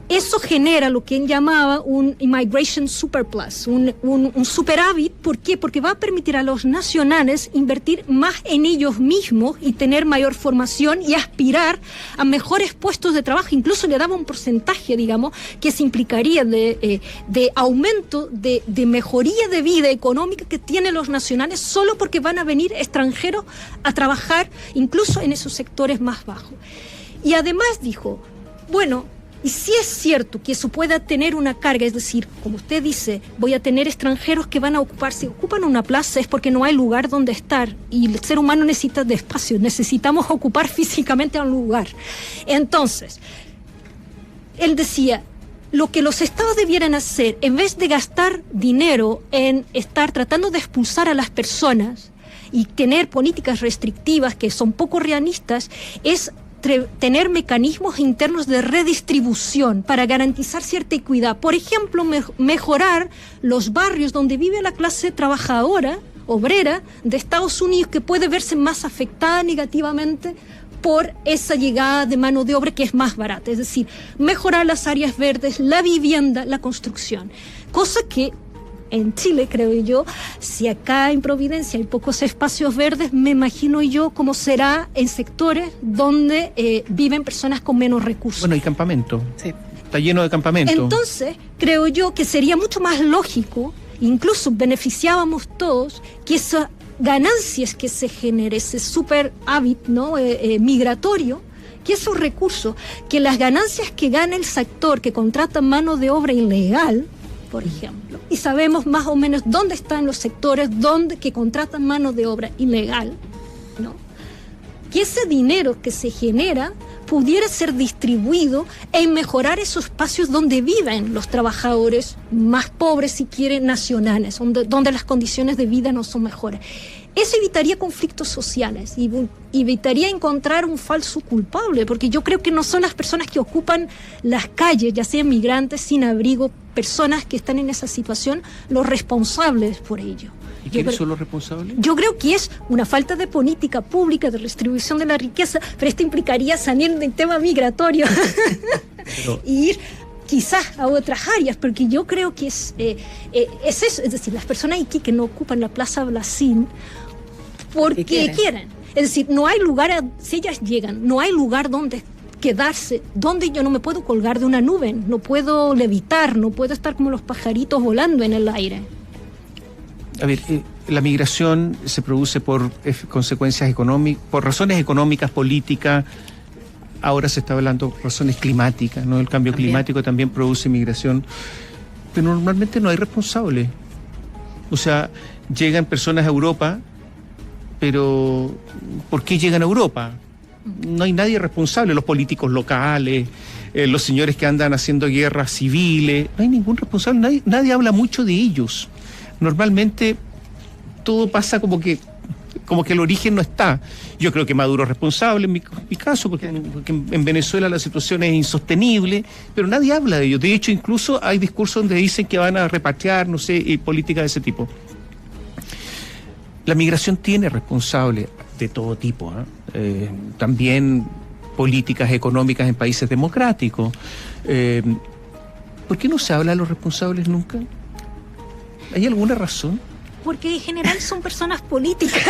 eso genera lo que él llamaba un immigration surplus, un superávit. ¿Por qué? Porque va a permitir a los nacionales invertir más en ellos mismos y tener mayor formación y aspirar a mejores puestos de trabajo. Incluso le daba un porcentaje, digamos, que se implicaría de aumento, de mejoría de vida económica que tienen los nacionales solo porque van a venir extranjeros a trabajar incluso en esos sectores más bajos. Y además dijo, bueno, y si es cierto que eso pueda tener una carga, es decir, como usted dice, voy a tener extranjeros que van a si ocupan una plaza es porque no hay lugar donde estar, y el ser humano necesita de espacio, necesitamos ocupar físicamente un lugar. Entonces, él decía, lo que los estados debieran hacer, en vez de gastar dinero en estar tratando de expulsar a las personas y tener políticas restrictivas que son poco realistas, es tener mecanismos internos de redistribución para garantizar cierta equidad. Por ejemplo, mejorar los barrios donde vive la clase trabajadora, obrera de Estados Unidos, que puede verse más afectada negativamente por esa llegada de mano de obra que es más barata. Es decir, mejorar las áreas verdes, la vivienda, la construcción. Cosa que en Chile, creo yo, si acá en Providencia hay pocos espacios verdes, me imagino yo cómo será en sectores donde viven personas con menos recursos. Bueno, hay campamento. Sí. Está lleno de campamento. Entonces, creo yo que sería mucho más lógico, incluso beneficiábamos todos, que esas ganancias que se genere, ese super hábito, ¿no? Migratorio, que esos recursos, que las ganancias que gana el sector que contrata mano de obra ilegal, por ejemplo, y sabemos más o menos dónde están los sectores que contratan mano de obra ilegal, ¿no? Que ese dinero que se genera pudiera ser distribuido en mejorar esos espacios donde viven los trabajadores más pobres, si quieren, nacionales, donde las condiciones de vida no son mejores. Eso evitaría conflictos sociales y evitaría encontrar un falso culpable, porque yo creo que no son las personas que ocupan las calles, ya sean migrantes, sin abrigo, personas que están en esa situación, los responsables por ello. ¿Y quiénes son los responsables? Yo creo que es una falta de política pública de distribución de la riqueza, pero esto implicaría salir del tema migratorio y ir quizás a otras áreas, porque yo creo que es eso, es decir, las personas aquí que no ocupan la Plaza Blacín porque quieren. Es decir, no hay lugar, si ellas llegan, no hay lugar donde quedarse, donde yo no me puedo colgar de una nube, no puedo levitar, no puedo estar como los pajaritos volando en el aire. A ver, la migración se produce por consecuencias económicas, por razones económicas, políticas. Ahora se está hablando de razones climáticas, ¿no? El cambio climático también produce migración, pero normalmente no hay responsables. O sea, llegan personas a Europa, pero ¿por qué llegan a Europa? No hay nadie responsable, los políticos locales, los señores que andan haciendo guerras civiles, no hay ningún responsable, nadie habla mucho de ellos. Normalmente todo pasa como que el origen no está. Yo creo que Maduro es responsable en mi caso, porque en Venezuela la situación es insostenible, pero nadie habla de ello. De hecho, incluso hay discursos donde dicen que van a repatriar, no sé, y políticas de ese tipo. La migración tiene responsables de todo tipo, también políticas económicas en países democráticos. ¿Por qué no se habla de los responsables nunca? ¿Hay alguna razón? Porque en general son personas políticas.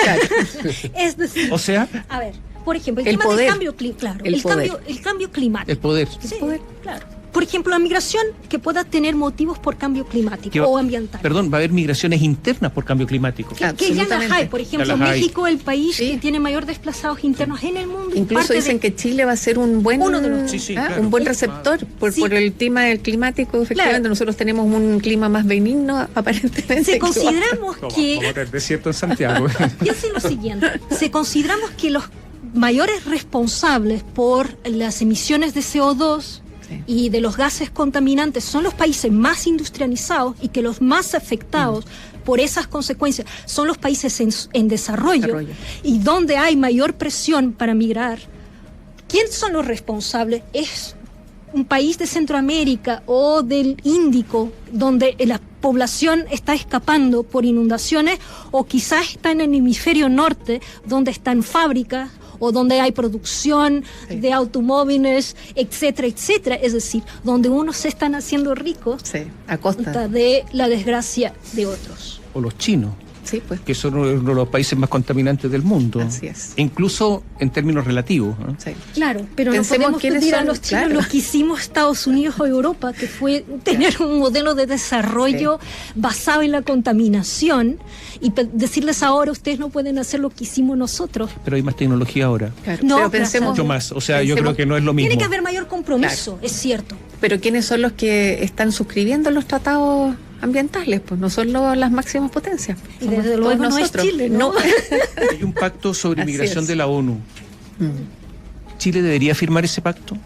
Es decir, o sea, a ver, por ejemplo, el el tema poder, del cambio climático, claro, el cambio climático. el poder. Sí, claro. Por ejemplo, la migración que pueda tener motivos por cambio climático o ambiental. Perdón, va a haber migraciones internas por cambio climático. Que ya las hay. Por ejemplo, México, el país Sí. que tiene mayor desplazados internos en el mundo. Incluso dicen que Chile va a ser un buen, uno de los- claro. un buen receptor por el tema del climático. Efectivamente, Claro. nosotros tenemos un clima más benigno, aparentemente. Si consideramos que Vamos a tener desierto en Santiago. piensen lo siguiente, si consideramos que los mayores responsables por las emisiones de CO2 Sí. y de los gases contaminantes son los países más industrializados y que los más afectados por esas consecuencias son los países en desarrollo y donde hay mayor presión para migrar, ¿quién son los responsables? Es un país de Centroamérica o del Índico, donde la población está escapando por inundaciones, o quizás está en el hemisferio norte, donde están fábricas o donde hay producción de automóviles, etcétera, etcétera. Es decir, donde unos se están haciendo ricos Sí, a costa. de la desgracia de otros. O los chinos, Sí, pues. que son uno de los países más contaminantes del mundo. Así es. Incluso en términos relativos, ¿no? Sí. Claro, pero Pensemos no podemos quiénes pedir a son, los chinos claro. lo que hicimos Estados Unidos o Europa, que fue tener un modelo de desarrollo basado en la contaminación y decirles ahora ustedes no pueden hacer lo que hicimos nosotros. Pero hay más tecnología ahora. Claro. No, Pero pensemos, Mucho más. O sea, yo Pensemos- creo que no es lo mismo. Tiene que haber mayor compromiso, es cierto. pero ¿quiénes son los que están suscribiendo los tratados ambientales? Pues no son las máximas potencias. Y Somos desde todos luego no es nosotros. Chile, ¿no? Hay un pacto sobre Así migración es. de la ONU. ¿Chile debería firmar ese pacto?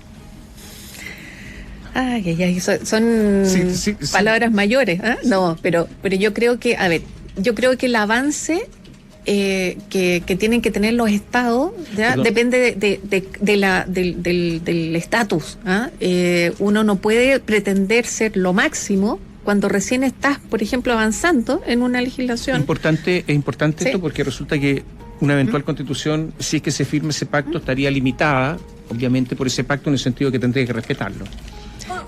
Ay, son Sí. palabras mayores, ¿eh? No, pero yo creo que, yo creo que el avance que tienen que tener los estados ¿ya? Perdón. depende del estatus. ¿Ah? Uno no puede pretender ser lo máximo cuando recién estás, por ejemplo, avanzando en una legislación. Es importante Sí. esto porque resulta que una eventual constitución, si es que se firme ese pacto, estaría limitada, obviamente, por ese pacto en el sentido que tendría que respetarlo.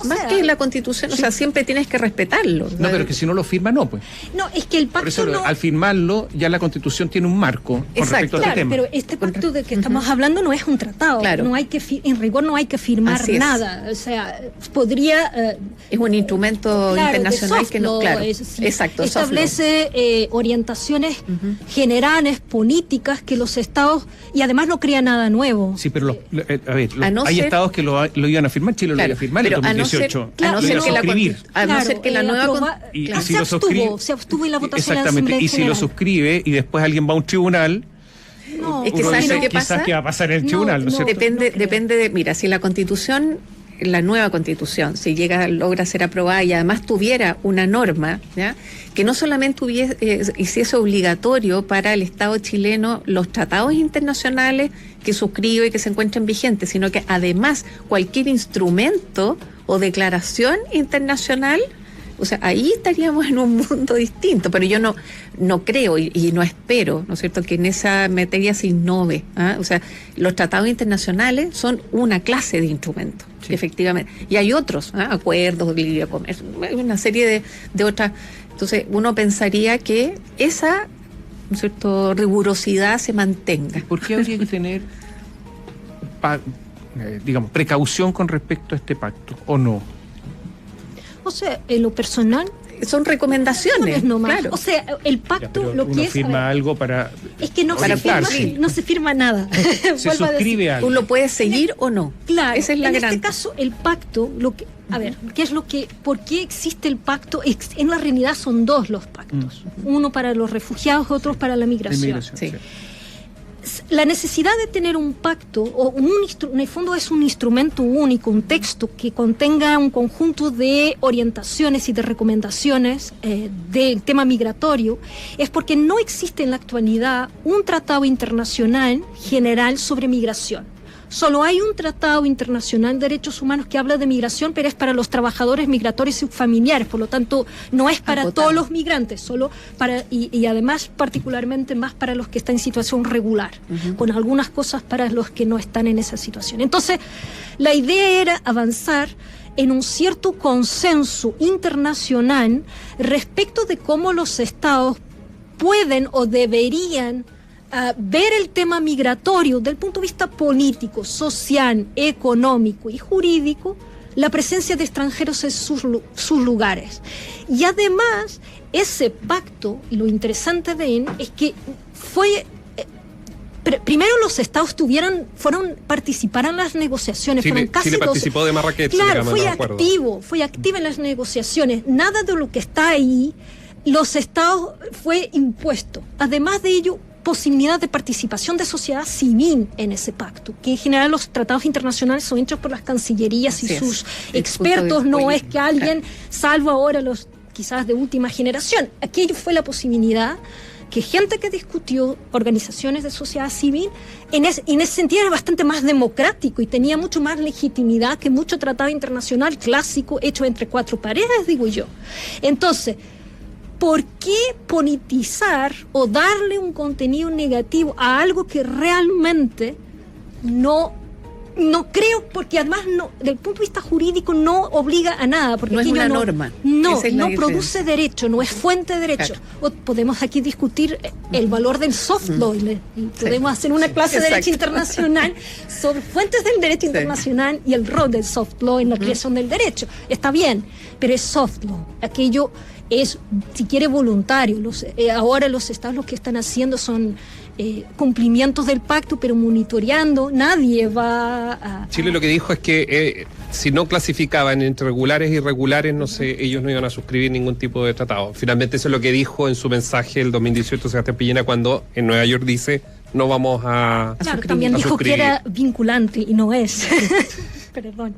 Más que la Constitución, o sea, siempre tienes que respetarlo. No, pero que si no lo firma, no, pues. No, es que el Por pacto eso, no... al firmarlo, ya la Constitución tiene un marco con Exacto. respecto a este Claro, tema. pero este pacto de que estamos hablando no es un tratado. Claro. No hay que en rigor no hay que firmar Así es. nada. O sea, podría... Es un instrumento claro, internacional de soft que no, law, claro, sí, exacto, soft law. establece orientaciones generales, políticas que los estados, y además no crea nada nuevo. Sí, pero a ver, A no hay ser- estados que lo iban a firmar, Chile Claro, lo iba a firmar en pero a no ser- 2018. a no Lo ser iba a que la suscribir. a no ser que la nueva Y claro. si se lo suscribe, se abstuvo en la votación en la exactamente, Asamblea y si lo General. suscribe y después alguien va a un tribunal, No, Es que uno ¿sabes dice, lo que quizás pasa? que va a pasar en el No, tribunal, ¿no es no. cierto? Depende, creo. depende de, mira, si la Constitución, la nueva Constitución, si logra ser aprobada y además tuviera una norma, ¿ya?, que no solamente hiciese obligatorio para el Estado chileno los tratados internacionales que suscribe y que se encuentren vigentes, sino que además cualquier instrumento o declaración internacional, o sea, ahí estaríamos en un mundo distinto, pero yo no creo y no espero, ¿no es cierto?, que en esa materia se innove, ¿ah? O sea, los tratados internacionales son una clase de instrumentos, Sí. efectivamente, y hay otros, ¿ah?, acuerdos de libre comercio, una serie de otras. Entonces, uno pensaría que esa, ¿no es cierto?, rigurosidad se mantenga. ¿Por qué habría que tener, digamos, precaución con respecto a este pacto, o no? O sea, en lo personal, Son recomendaciones, no más. claro. O sea, el Ya, pacto pero lo uno que es... a firma ver, algo para... es que no se, orientarse. firma, no se firma nada. Se Vuelvo a suscribe decir. algo. Tú lo puedes seguir o no. Claro, Esa es la en gran. este caso el pacto, a ver, ¿qué es lo que, por qué existe el pacto? En la realidad son dos los pactos, uno para los refugiados, otro para la de migración. migración, Sí. sí. La necesidad de tener un pacto, o en el fondo es un instrumento único, un texto que contenga un conjunto de orientaciones y de recomendaciones del tema migratorio, es porque no existe en la actualidad un tratado internacional general sobre migración. Solo hay un tratado internacional de derechos humanos que habla de migración, pero es para los trabajadores migratorios y sus familiares, por lo tanto no es para Acotado. todos los migrantes, solo para, y además particularmente más para los que están en situación regular, con algunas cosas para los que no están en esa situación. Entonces, la idea era avanzar en un cierto consenso internacional respecto de cómo los estados pueden o deberían ver el tema migratorio del punto de vista político, social, económico y jurídico, la presencia de extranjeros en sus lugares. Y además, ese pacto, lo interesante de él es que fue... primero los estados participaron en las negociaciones, fueron casi Chile 12. participó de Marrakech, Claro, digamos, de acuerdo. fue activa en las negociaciones. Nada de lo que está ahí, los estados fue impuesto. Además de ello, posibilidad de participación de sociedad civil en ese pacto, que en general los tratados internacionales son hechos por las cancillerías y Así es. sus El expertos, punto de no política, es que alguien, salvo ahora los quizás de última generación. Aquello fue la posibilidad que gente que discutió, organizaciones de sociedad civil, en ese sentido era bastante más democrático y tenía mucho más legitimidad que mucho tratado internacional clásico hecho entre cuatro paredes, digo yo. Entonces, ¿por qué politizar o darle un contenido negativo a algo que realmente no creo, porque además del punto de vista jurídico no obliga a nada, porque No es aquello una norma. no Esa es la produce diferencia. derecho, no es fuente de derecho. Claro. O podemos aquí discutir el valor del soft law y podemos hacer una clase de derecho Exacto. internacional sobre fuentes del derecho internacional y el rol del soft law en la creación del derecho. Está bien, pero es soft law. Aquello es, si quiere, voluntario. Ahora los estados lo que están haciendo son cumplimientos del pacto, pero monitoreando. Nadie va a... Chile lo que dijo es que si no clasificaban entre regulares y irregulares, no sé, ellos no iban a suscribir ningún tipo de tratado. Finalmente eso es lo que dijo en su mensaje el 2018 Sebastián Piñera cuando en Nueva York dice no vamos a Claro, suscribir. también A dijo que suscribir. era vinculante y no es. Perdón.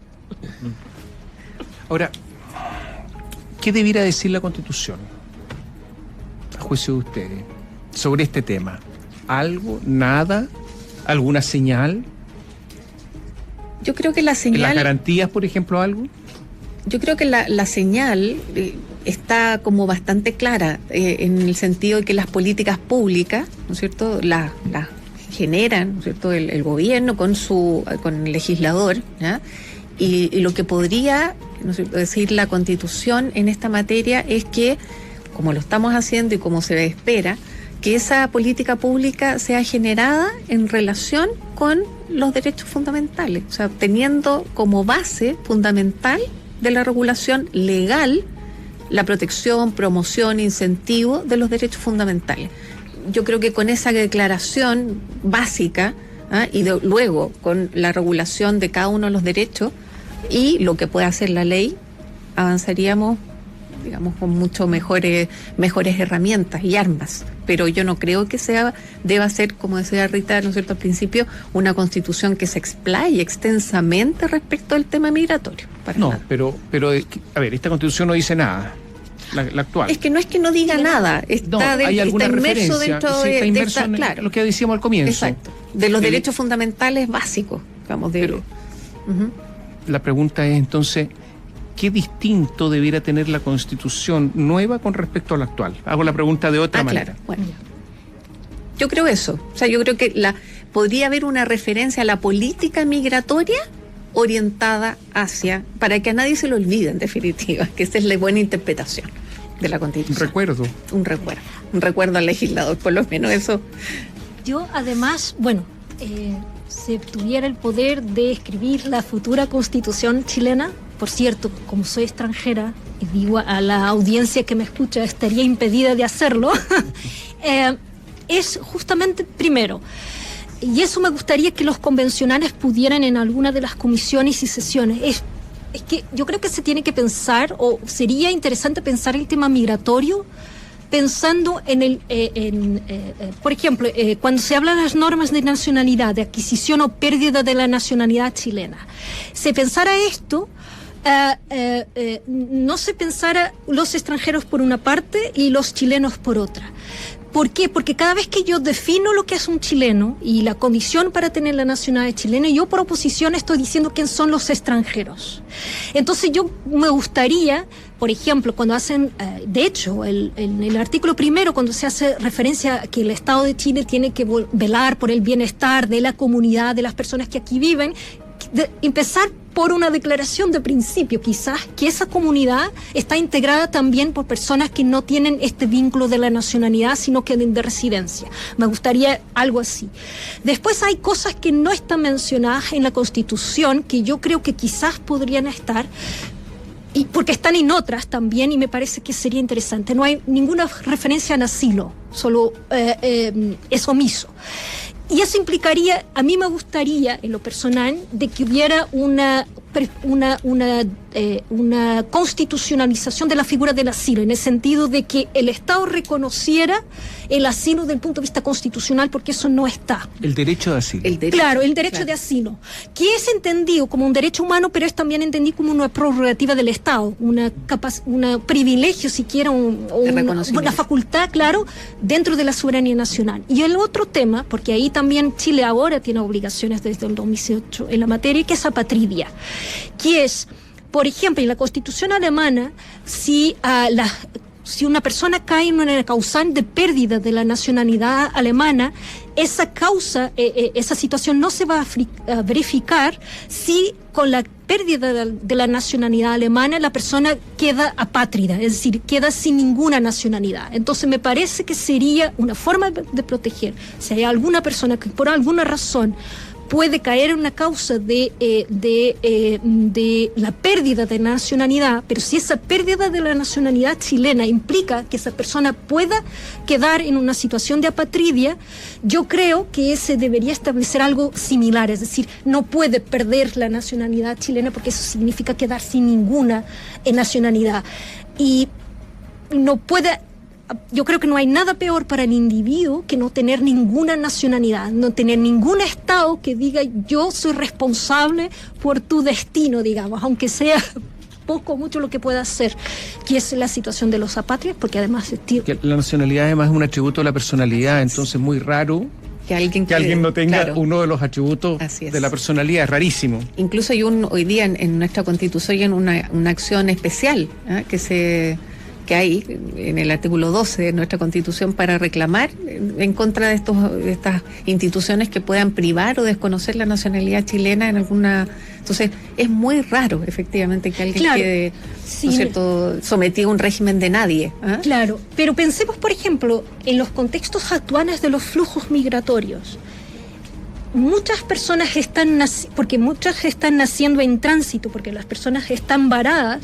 Ahora, ¿qué debiera decir la Constitución, a juicio de ustedes, sobre este tema? ¿Algo? ¿Nada? ¿Alguna señal? Yo creo que la ¿En las señal, garantías, por ejemplo, algo? Yo creo que la señal está como bastante clara en el sentido de que las políticas públicas, ¿no es cierto?, las generan, ¿no es cierto?, el gobierno con el legislador, ¿ya? Y lo que podría, ¿no es cierto?, decir la Constitución en esta materia es que, como lo estamos haciendo y como se espera, que esa política pública sea generada en relación con los derechos fundamentales, o sea, teniendo como base fundamental de la regulación legal la protección, promoción, incentivo de los derechos fundamentales. Yo creo que con esa declaración básica, y luego con la regulación de cada uno de los derechos y lo que puede hacer la ley, avanzaríamos, digamos, con mucho mejores herramientas y armas. Pero yo no creo que deba ser, como decía Rita, ¿no es cierto?, al principio, una constitución que se explaye extensamente respecto al tema migratorio. No, pero a ver, esta constitución no dice nada, la actual. Es que no diga nada, está inmerso dentro de claro, lo que decíamos al comienzo. Exacto, de los derechos fundamentales básicos, digamos. La pregunta es entonces, ¿qué distinto debiera tener la Constitución nueva con respecto a la actual? Hago la pregunta de otra manera. Claro, bueno. Yo creo eso. O sea, yo creo que podría haber una referencia a la política migratoria orientada para que a nadie se lo olvide, en definitiva, que esa es la buena interpretación de la Constitución. Un recuerdo al legislador, por lo menos eso. Yo, además, si tuviera el poder de escribir la futura Constitución chilena, por cierto, como soy extranjera, y digo a la audiencia que me escucha, estaría impedida de hacerlo, es justamente, primero, y eso me gustaría que los convencionales pudieran en alguna de las comisiones y sesiones, es que yo creo que se tiene que pensar, o sería interesante pensar el tema migratorio, pensando por ejemplo, cuando se habla de las normas de nacionalidad, de adquisición o pérdida de la nacionalidad chilena, se pensara esto, no se pensara los extranjeros por una parte y los chilenos por otra. ¿Por qué? Porque cada vez que yo defino lo que es un chileno y la condición para tener la nacionalidad chilena, yo por oposición estoy diciendo quién son los extranjeros. Entonces yo me gustaría, por ejemplo, cuando hacen, de hecho, en el artículo primero, cuando se hace referencia a que el Estado de Chile tiene que velar por el bienestar de la comunidad, de las personas que aquí viven, empezar por una declaración de principio, quizás, que esa comunidad está integrada también por personas que no tienen este vínculo de la nacionalidad, sino que de residencia. Me gustaría algo así. Después hay cosas que no están mencionadas en la Constitución, que yo creo que quizás podrían estar, y porque están en otras también, y me parece que sería interesante. No hay ninguna referencia al asilo, solo es omiso. Y eso implicaría, a mí me gustaría, en lo personal, de que hubiera una constitucionalización de la figura del asilo, en el sentido de que el Estado reconociera el asilo desde el punto de vista constitucional, porque eso no está. El derecho de asilo. El derecho de asilo, que es entendido como un derecho humano, pero es también entendido como una prerrogativa del Estado, un privilegio, siquiera una facultad, claro, dentro de la soberanía nacional. Y el otro tema, porque ahí también Chile ahora tiene obligaciones desde el 2018 en la materia, que es apatridia, que es, por ejemplo, en la Constitución alemana, si una persona cae en una causal de pérdida de la nacionalidad alemana, esa causa, esa situación no se va a verificar si con la pérdida de la nacionalidad alemana la persona queda apátrida, es decir, queda sin ninguna nacionalidad. Entonces me parece que sería una forma de proteger. Si hay alguna persona que por alguna razón puede caer en una causa de la pérdida de nacionalidad, pero si esa pérdida de la nacionalidad chilena implica que esa persona pueda quedar en una situación de apatridia, yo creo que se debería establecer algo similar, es decir, no puede perder la nacionalidad chilena porque eso significa quedar sin ninguna nacionalidad. Y no puede... Yo creo que no hay nada peor para el individuo que no tener ninguna nacionalidad, no tener ningún Estado que diga yo soy responsable por tu destino, digamos, aunque sea poco o mucho lo que pueda hacer, que es la situación de los apátridas, porque además... La nacionalidad además es un atributo de la personalidad, entonces muy raro Que alguien no tenga claro, uno de los atributos de la personalidad, es rarísimo. Incluso hay hoy día en nuestra Constitución hay una acción especial que hay en el artículo 12 de nuestra Constitución para reclamar en contra de estas instituciones que puedan privar o desconocer la nacionalidad chilena en alguna. Entonces, es muy raro, efectivamente, que alguien quede, ¿no es cierto?, sometido a un régimen de nadie. Claro, pero pensemos, por ejemplo, en los contextos actuales de los flujos migratorios. Muchas personas porque muchas están naciendo en tránsito, porque las personas están varadas.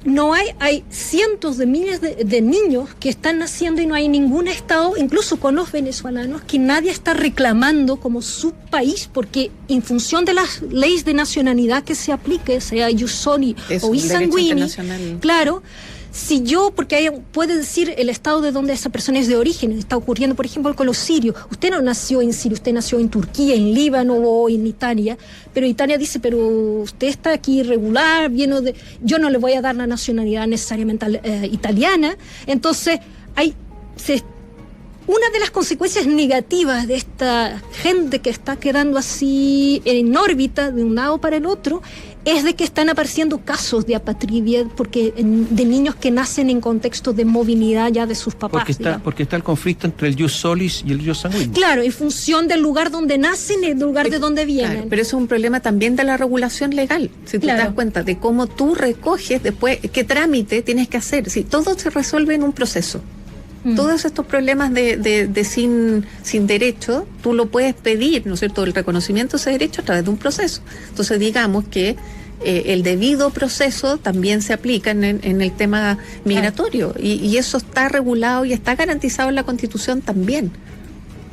No hay cientos de miles de niños que están naciendo y no hay ningún estado, incluso con los venezolanos, que nadie está reclamando como su país, porque en función de las leyes de nacionalidad que se aplique, sea ius soli o ius sanguinis, claro, si yo, porque puede decir el estado de donde esa persona es de origen, está ocurriendo, por ejemplo, con los sirios. Usted no nació en Siria, usted nació en Turquía, en Líbano o en Italia, pero Italia dice, pero usted está aquí irregular, yo no le voy a dar la nacionalidad necesariamente italiana. Entonces, una de las consecuencias negativas de esta gente que está quedando así en órbita de un lado para el otro es de que están apareciendo casos de apatridia de niños que nacen en contextos de movilidad ya de sus papás. Porque está el conflicto entre el ius solis y el ius sanguinis. Claro, en función del lugar donde nacen y del lugar de donde vienen. Claro, pero eso es un problema también de la regulación legal. Si tú te das cuenta de cómo tú recoges después, qué trámite tienes que hacer. Si todo se resuelve en un proceso. Todos estos problemas de sin derecho, tú lo puedes pedir, ¿no es cierto?, el reconocimiento de ese derecho a través de un proceso. Entonces, digamos que el debido proceso también se aplica en el tema migratorio, y eso está regulado y está garantizado en la Constitución también.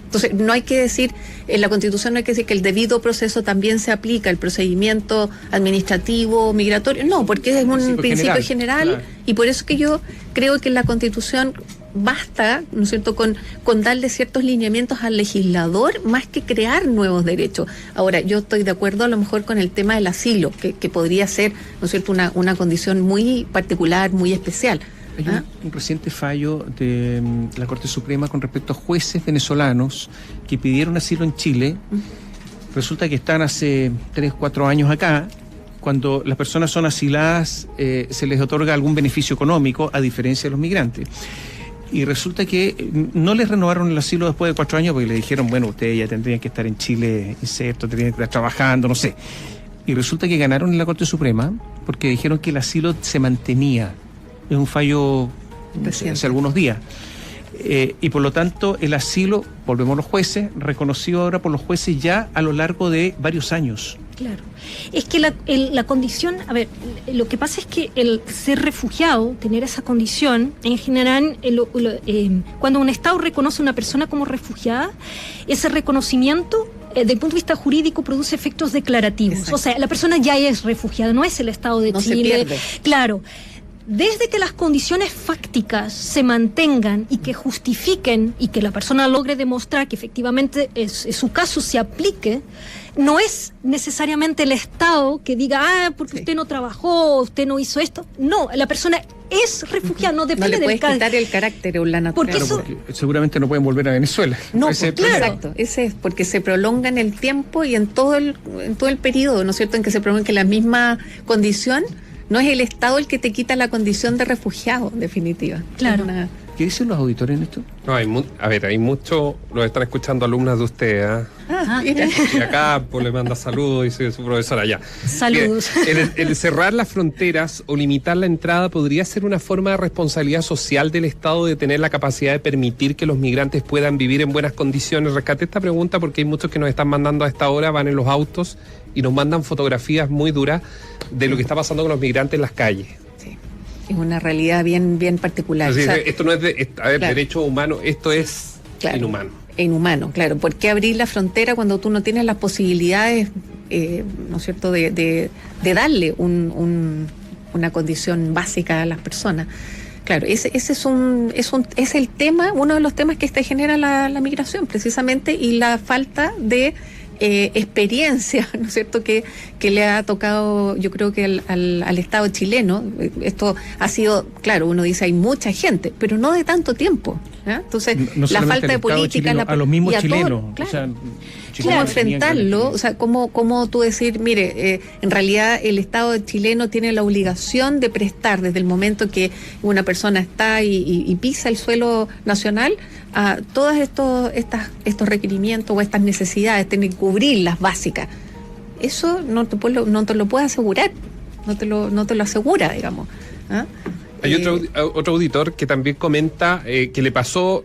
Entonces, no hay que decir, en la Constitución no hay que decir que el debido proceso también se aplica, el procedimiento administrativo, migratorio, no, porque es un principio general claro. Y por eso que yo creo que en la Constitución basta, ¿no es cierto?, con darle ciertos lineamientos al legislador más que crear nuevos derechos. Ahora, yo estoy de acuerdo a lo mejor con el tema del asilo, que podría ser, ¿no es cierto?, una condición muy particular, muy especial. Hay un reciente fallo de la Corte Suprema con respecto a jueces venezolanos que pidieron asilo en Chile. Resulta que están hace 3-4 años acá. Cuando las personas son asiladas, se les otorga algún beneficio económico, a diferencia de los migrantes. Y resulta que no les renovaron el asilo después de 4 años porque le dijeron, bueno, ustedes ya tendrían que estar en Chile, inserto, tendrían que estar trabajando, no sé. Y resulta que ganaron en la Corte Suprema porque dijeron que el asilo se mantenía. Es un fallo hace algunos días. Y por lo tanto, el asilo, volvemos a los jueces, reconocido ahora por los jueces ya a lo largo de varios años. Claro. Es que la condición, a ver, lo que pasa es que el ser refugiado, tener esa condición, en general, cuando un Estado reconoce a una persona como refugiada, ese reconocimiento, desde el punto de vista jurídico, produce efectos declarativos. Exacto. O sea, la persona ya es refugiada, no es el Estado de Chile. Se pierde. Claro. Desde que las condiciones fácticas se mantengan y que justifiquen y que la persona logre demostrar que efectivamente su caso se aplique, no es necesariamente el Estado que diga, porque usted no trabajó, usted no hizo esto. No, la persona es refugiada, no depende del caso. No le puedes quitar el carácter o la naturaleza. Porque seguramente no pueden volver a Venezuela. No, claro. Exacto, ese es porque se prolonga en el tiempo y en todo el periodo, ¿no es cierto?, en que se prolonga la misma condición. No es el Estado el que te quita la condición de refugiado, en definitiva. Claro. ¿Qué dicen los auditores en esto? No, hay mucho, lo están escuchando alumnas de usted, Mira. Y acá pues, le manda saludos y soy su profesora allá. Saludos. El cerrar las fronteras o limitar la entrada podría ser una forma de responsabilidad social del Estado de tener la capacidad de permitir que los migrantes puedan vivir en buenas condiciones. Rescaté esta pregunta porque hay muchos que nos están mandando a esta hora, van en los autos y nos mandan fotografías muy duras de lo que está pasando con los migrantes en las calles. Sí, es una realidad bien particular. Es decir, esto no es claro. Derecho humano, esto es inhumano. Inhumano, claro. ¿Por qué abrir la frontera cuando tú no tienes las posibilidades, ¿no es cierto?, de darle una condición básica a las personas? Claro, ese es el tema, uno de los temas que genera la migración, precisamente, y la falta de experiencia, ¿no es cierto?, que le ha tocado, yo creo que al Estado chileno. Esto ha sido, claro, uno dice hay mucha gente, pero no de tanto tiempo. Entonces, no la falta de política, chileno, a los mismos chilenos, todo, claro. o sea, ¿Cómo enfrentarlo? O sea, ¿cómo tú decir, mire, en realidad el Estado chileno tiene la obligación de prestar desde el momento que una persona está y pisa el suelo nacional a todos estos requerimientos o estas necesidades, tienen que cubrirlas básicas? Eso no te lo puede asegurar, no te lo asegura, digamos. Hay otro auditor que también comenta que le pasó,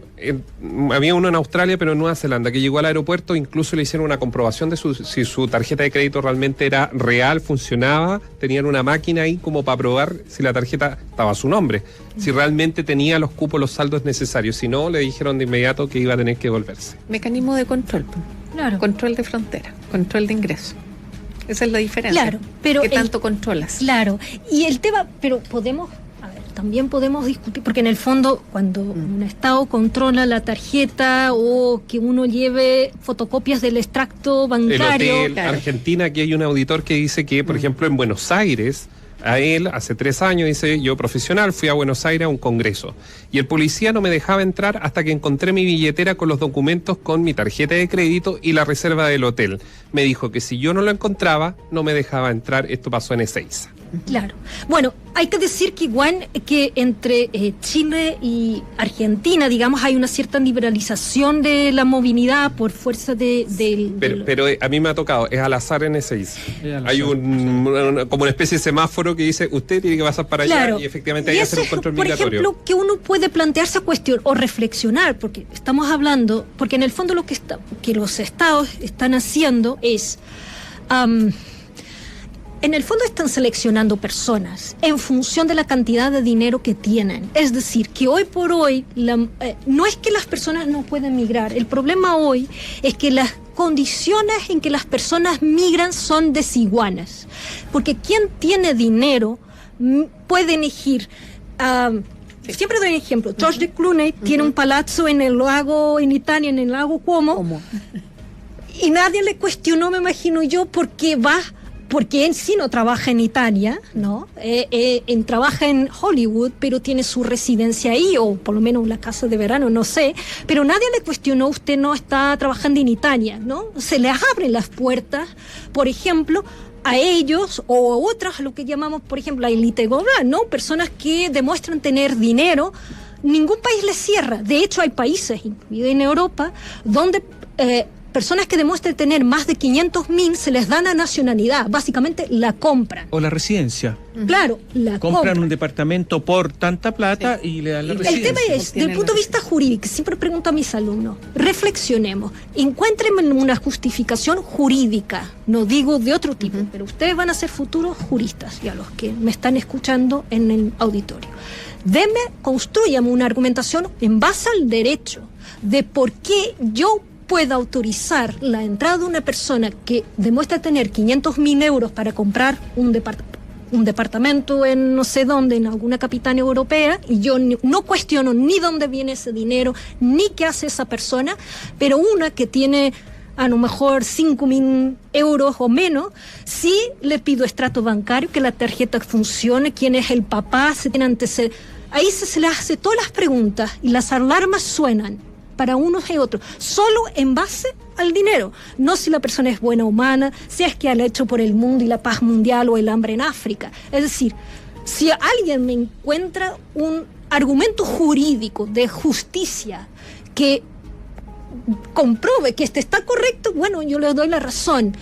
había uno en Australia, pero en Nueva Zelanda, que llegó al aeropuerto, incluso le hicieron una comprobación de si su tarjeta de crédito realmente era real, funcionaba, tenían una máquina ahí como para probar si la tarjeta estaba a su nombre, si realmente tenía los cupos, los saldos necesarios. Si no, le dijeron de inmediato que iba a tener que devolverse. Mecanismo de control, Claro. Control de frontera, control de ingreso. Esa es la diferencia. Claro, pero ¿Qué tanto controlas? Claro, y el tema, pero también podemos discutir, porque en el fondo cuando un Estado controla la tarjeta o que uno lleve fotocopias del extracto bancario... El hotel, claro. Argentina, aquí hay un auditor que dice que, por ejemplo, en Buenos Aires, a él, hace 3 años, dice, yo profesional, fui a Buenos Aires a un congreso, y el policía no me dejaba entrar hasta que encontré mi billetera con los documentos con mi tarjeta de crédito y la reserva del hotel. Me dijo que si yo no lo encontraba, no me dejaba entrar. Esto pasó en Ezeiza. Claro. Bueno, hay que decir que igual que entre Chile y Argentina, digamos, hay una cierta liberalización de la movilidad por fuerza Pero a mí me ha tocado, es al azar en Ezeiza. Hay como una especie de semáforo que dice, usted tiene que pasar para claro, allá, y efectivamente hay que hacer un control migratorio. Por ejemplo, que uno puede plantearse cuestión o reflexionar, porque estamos hablando, porque en el fondo lo que los estados están haciendo es... en el fondo están seleccionando personas en función de la cantidad de dinero que tienen. Es decir, que hoy por hoy no es que las personas no pueden migrar. El problema hoy es que las condiciones en que las personas migran son desiguales. Porque quien tiene dinero puede elegir... siempre doy un ejemplo. George Clooney tiene un palazzo en el lago, en Italia, en el lago Como. Y nadie le cuestionó, me imagino yo, porque él sí no trabaja en Italia, ¿no? Trabaja en Hollywood, pero tiene su residencia ahí, o por lo menos la casa de verano, no sé. Pero nadie le cuestionó, usted no está trabajando en Italia, ¿no? Se les abren las puertas, por ejemplo, a ellos o a otras, lo que llamamos, por ejemplo, la élite global, ¿no? Personas que demuestran tener dinero, ningún país les cierra. De hecho, hay países, incluidos en Europa, donde... personas que demuestren tener más de 500.000 se les da la nacionalidad, básicamente la compran. O la residencia. Claro, la compran un departamento por tanta plata y le dan la residencia. El tema es, desde el punto de vista jurídico, siempre pregunto a mis alumnos, reflexionemos, encuéntrenme una justificación jurídica, no digo de otro tipo, pero ustedes van a ser futuros juristas, y a los que me están escuchando en el auditorio. Construyame una argumentación en base al derecho de por qué yo pueda autorizar la entrada de una persona que demuestra tener 500.000 euros para comprar un departamento en no sé dónde, en alguna capital europea, y yo no cuestiono ni dónde viene ese dinero, ni qué hace esa persona, pero una que tiene a lo mejor 5.000 euros o menos, sí le pido extracto bancario, que la tarjeta funcione, quién es el papá, se tiene antecedentes. Ahí se le hace todas las preguntas y las alarmas suenan para unos y otros, solo en base al dinero, no si la persona es buena o humana, si es que ha hecho por el mundo y la paz mundial o el hambre en África. Es decir, si alguien me encuentra un argumento jurídico de justicia que compruebe que está correcto, bueno, yo le doy la razón.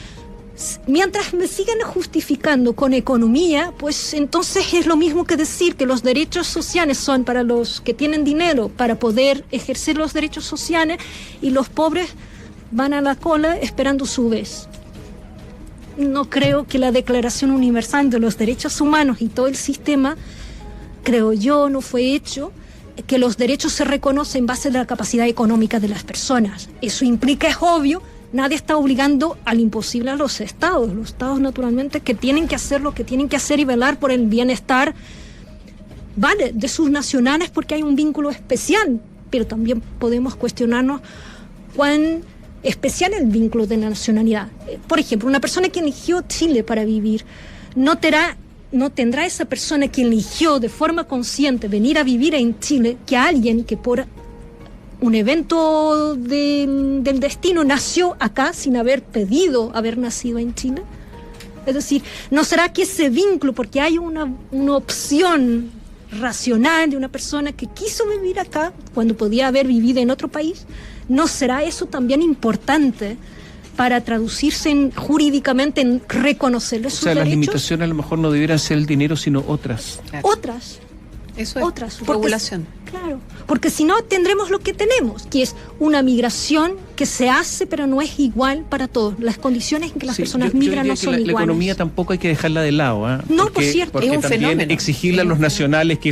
Mientras me sigan justificando con economía, pues entonces es lo mismo que decir que los derechos sociales son para los que tienen dinero para poder ejercer los derechos sociales y los pobres van a la cola esperando su vez. No creo que la Declaración Universal de los Derechos Humanos y todo el sistema, creo yo, no fue hecho que los derechos se reconocen en base a la capacidad económica de las personas. Eso implica, es obvio, nadie está obligando al imposible a los estados. Los estados, naturalmente, que tienen que hacer lo que tienen que hacer y velar por el bienestar, vale, de sus nacionales, porque hay un vínculo especial, pero también podemos cuestionarnos cuán especial el vínculo de la nacionalidad. Por ejemplo, una persona que eligió Chile para vivir no tendrá esa persona que eligió de forma consciente venir a vivir en Chile que alguien que por un evento del destino nació acá sin haber pedido haber nacido en Chile. Es decir, ¿no será que ese vínculo, porque hay una opción racional de una persona que quiso vivir acá cuando podía haber vivido en otro país, no será eso también importante para traducirse jurídicamente en reconocerle sus derechos? Las limitaciones a lo mejor no debieran ser el dinero, sino otras. Claro. Otras. Eso es otras. regulación. Claro, porque si no tendremos lo que tenemos, que es una migración que se hace pero no es igual para todos. Las condiciones en que las personas migran no son iguales. La economía tampoco hay que dejarla de lado, ¿eh? No, por cierto, porque es un también fenómeno. Exigirle a los nacionales que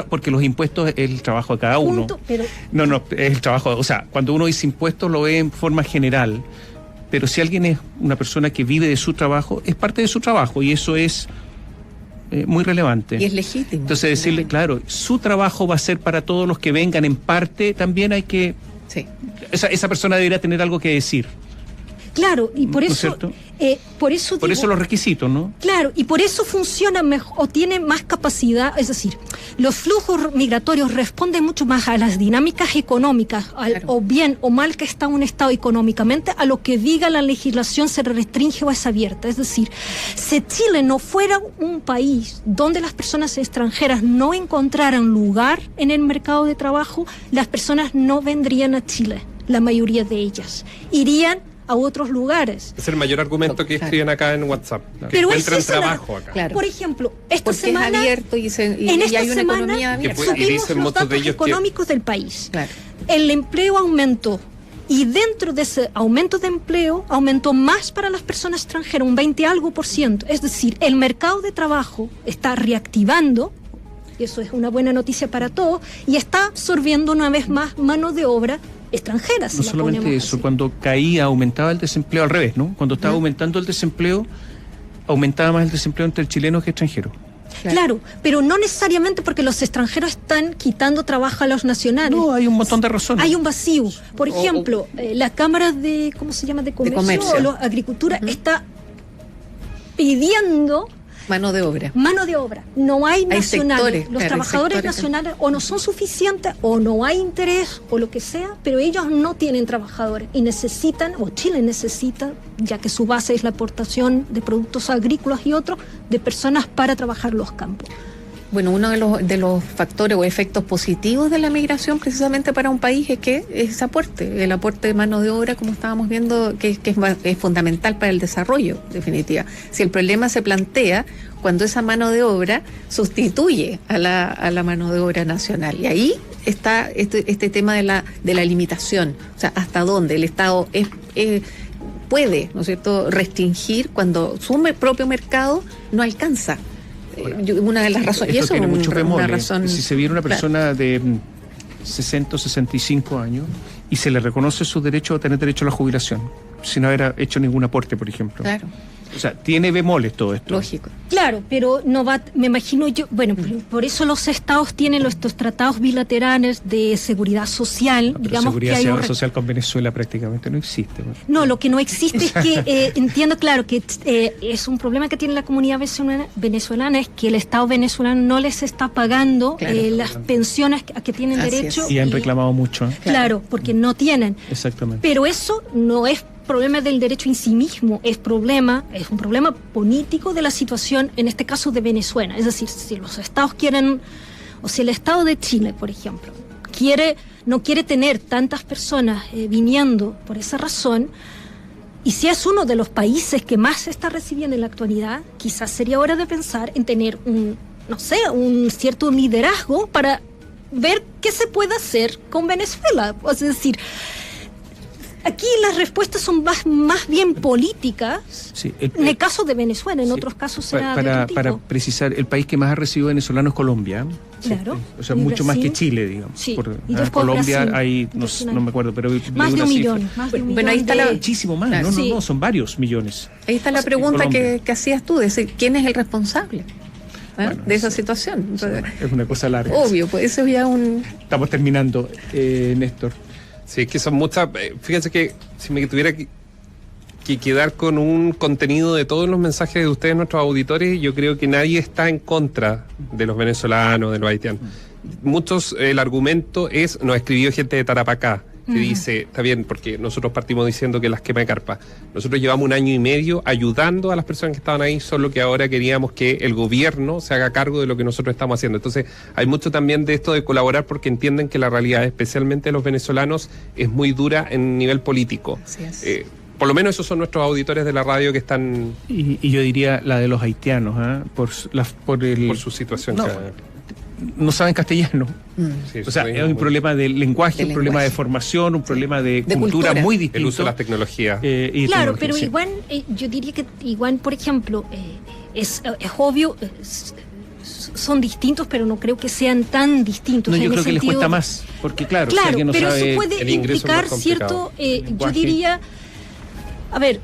porque los impuestos es el trabajo de cada uno. Pero No, es el trabajo, o sea, cuando uno dice impuestos lo ve en forma general, pero si alguien es una persona que vive de su trabajo, es parte de su trabajo y eso es muy relevante. Y es legítimo. Entonces decirle, claro, su trabajo va a ser para todos los que vengan en parte, también hay que... Sí. Esa persona debería tener algo que decir. claro, y por ¿No es eso... cierto? Por eso los requisitos, ¿no? Claro, y por eso funciona mejor o tiene más capacidad, es decir, los flujos migratorios responden mucho más a las dinámicas económicas, Claro. o bien o mal que está un Estado económicamente, a lo que diga la legislación se restringe o es abierta. Es decir, si Chile no fuera un país donde las personas extranjeras no encontraran lugar en el mercado de trabajo, las personas no vendrían a Chile, la mayoría de ellas. Irían a otros lugares. Es el mayor argumento que Claro. escriben acá en WhatsApp. Que Pero encuentran esa es la- trabajo acá. Claro. Por ejemplo, esta Porque semana... es abierto y en esta hay una semana economía que abierta. puede- y supimos dicen los muchos de datos ellos que- económicos del país. Claro. El empleo aumentó y dentro de ese aumento de empleo aumentó más para las personas extranjeras, un 20 algo %. Es decir, el mercado de trabajo está reactivando, y eso es una buena noticia para todos, y está absorbiendo una vez más mano de obra extranjera. si No la solamente ponemos eso, así. cuando caía, aumentaba el desempleo al revés, ¿no? Cuando estaba aumentando el desempleo, aumentaba más el desempleo entre chilenos que extranjeros. Claro, pero no necesariamente porque los extranjeros están quitando trabajo a los nacionales. No, hay un montón de razones. Hay un vacío. Por ejemplo, la Cámara de, ¿cómo se llama? De Comercio. O Agricultura está pidiendo Mano de obra. mano de obra. No hay nacionales. sectores, Los claro, hay trabajadores sectores nacionales o no son suficientes o no hay interés o lo que sea, pero ellos no tienen trabajadores y necesitan, o Chile necesita, ya que su base es la exportación de productos agrícolas y otros, de personas para trabajar los campos. Bueno, uno de los factores o efectos positivos de la migración precisamente para un país es que ese aporte, el aporte de mano de obra, como estábamos viendo, que es fundamental para el desarrollo, definitiva. Si el problema se plantea cuando esa mano de obra sustituye a la mano de obra nacional. Y ahí está este tema de la limitación, o sea, hasta dónde el Estado puede, ¿no es cierto?, restringir cuando su propio mercado no alcanza. Una de las razones, y Esto eso tiene es mucho una remole. razón. Si se viene una Claro. persona de 60 o 65 años y se le reconoce su derecho a tener derecho a la jubilación, sin haber hecho ningún aporte, por ejemplo. Claro, O sea, tiene bemoles todo esto. lógico. Claro, pero no va, me imagino yo, bueno, por eso los estados tienen estos tratados bilaterales de seguridad social, No, pero digamos seguridad que hay un social con Venezuela prácticamente no existe. ¿No? No, lo que no existe es que, entiendo claro que es un problema que tiene la comunidad venezolana, es que el Estado venezolano no les está pagando Claro. las pensiones a que tienen Así derecho. es. Y han reclamado mucho. ¿eh? Claro, porque no tienen. Exactamente. Pero eso no es problema del derecho en sí mismo, es un problema político de la situación, en este caso de Venezuela. Es decir, si los estados quieren, o si el Estado de Chile, por ejemplo, no quiere tener tantas personas viniendo por esa razón, y si es uno de los países que más se está recibiendo en la actualidad, quizás sería hora de pensar en tener un cierto liderazgo para ver qué se puede hacer con Venezuela. Es decir, aquí las respuestas son más bien políticas, Sí, en el caso de Venezuela, en sí. otros casos será de para, otro tipo. para precisar, el país que más ha recibido venezolanos es Colombia. Claro. O sea, Y mucho más Brasil. que Chile, digamos. Sí. Y después Colombia Brasil. hay, Brasil no me acuerdo, pero Más vi de una un cifra. millón, más de un millón. Bueno, ahí está la- Muchísimo más, Claro. no, son varios millones. Ahí está la En pregunta Colombia. que hacías tú, de decir, ¿quién es el responsable Bueno, de esa sí. situación? Entonces, Es una cosa larga. obvio, pues eso ya un... Estamos terminando, Néstor. Sí, que son muchas. Fíjense que si me tuviera que quedar con un contenido de todos los mensajes de ustedes, nuestros auditores, yo creo que nadie está en contra de los venezolanos, de los haitianos. Muchos, el argumento es, nos escribió gente de Tarapacá, que dice, está bien, porque nosotros partimos diciendo que las quema de carpa. Nosotros llevamos 1 año y medio ayudando a las personas que estaban ahí, solo que ahora queríamos que el gobierno se haga cargo de lo que nosotros estamos haciendo. Entonces, hay mucho también de esto de colaborar porque entienden que la realidad, especialmente de los venezolanos, es muy dura en nivel político. Así es. Por lo menos esos son nuestros auditores de la radio que están... Y yo diría la de los haitianos, ¿eh? por su situación. No, no saben castellano. Sí, o sea, es un problema de lenguaje, un problema de formación, un problema de cultura muy distinto. El uso de las tecnologías. Claro, pero sí. Igual, yo diría que igual, por ejemplo, es obvio, son distintos, pero no creo que sean tan distintos. No, yo creo que les cuesta más, porque claro, si alguien no pero sabe, eso puede implicar cierto, yo diría... A ver,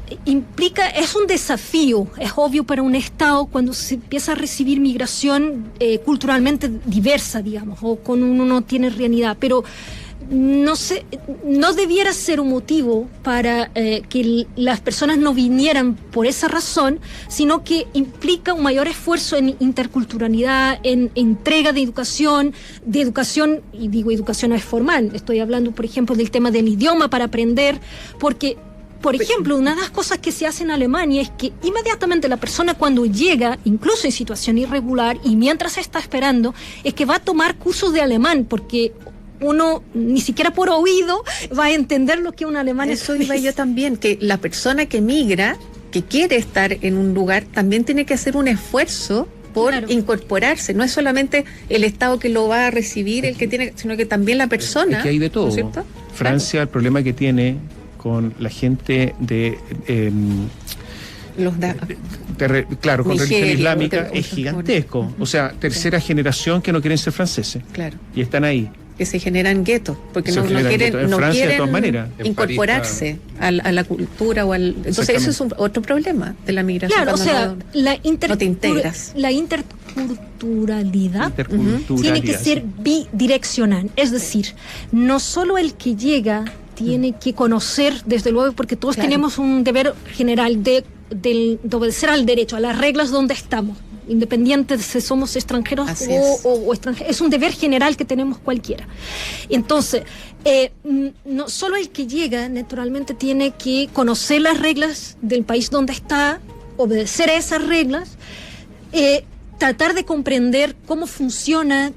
es un desafío, es obvio para un Estado cuando se empieza a recibir migración culturalmente diversa, digamos, o con uno no tiene realidad, pero no debiera ser un motivo para que las personas no vinieran por esa razón, sino que implica un mayor esfuerzo en interculturalidad, en entrega de educación, y digo educación no es formal, estoy hablando, por ejemplo, del tema del idioma para aprender, porque... Por ejemplo, una de las cosas que se hace en Alemania es que inmediatamente la persona cuando llega, incluso en situación irregular, y mientras está esperando, es que va a tomar cursos de alemán, porque uno ni siquiera por oído va a entender lo que un alemán es. Eso iba yo también, que la persona que migra, que quiere estar en un lugar, también tiene que hacer un esfuerzo por incorporarse. No es solamente el Estado que lo va a recibir, el que tiene, sino que también la persona. Es que hay de todo. ¿No es cierto? Francia, el problema que tiene con la gente de claro, con religión islámica es gigantesco. O sea, tercera generación que no quieren ser franceses. Claro. Y están ahí. Que se generan guetos, porque no quieren, Francia, de todas maneras, incorporarse a la cultura o al... Entonces eso es otro problema de la migración. Claro, o sea, no te integras. La interculturalidad tiene que ser bidireccional. Es decir, no solo el que llega tiene que conocer, desde luego, porque todos tenemos un deber general de obedecer al derecho, a las reglas donde estamos, independiente de si somos extranjeros o extranjeros. Es un deber general que tenemos cualquiera. Entonces, no solo el que llega, naturalmente, tiene que conocer las reglas del país donde está, obedecer a esas reglas, tratar de comprender cómo funciona,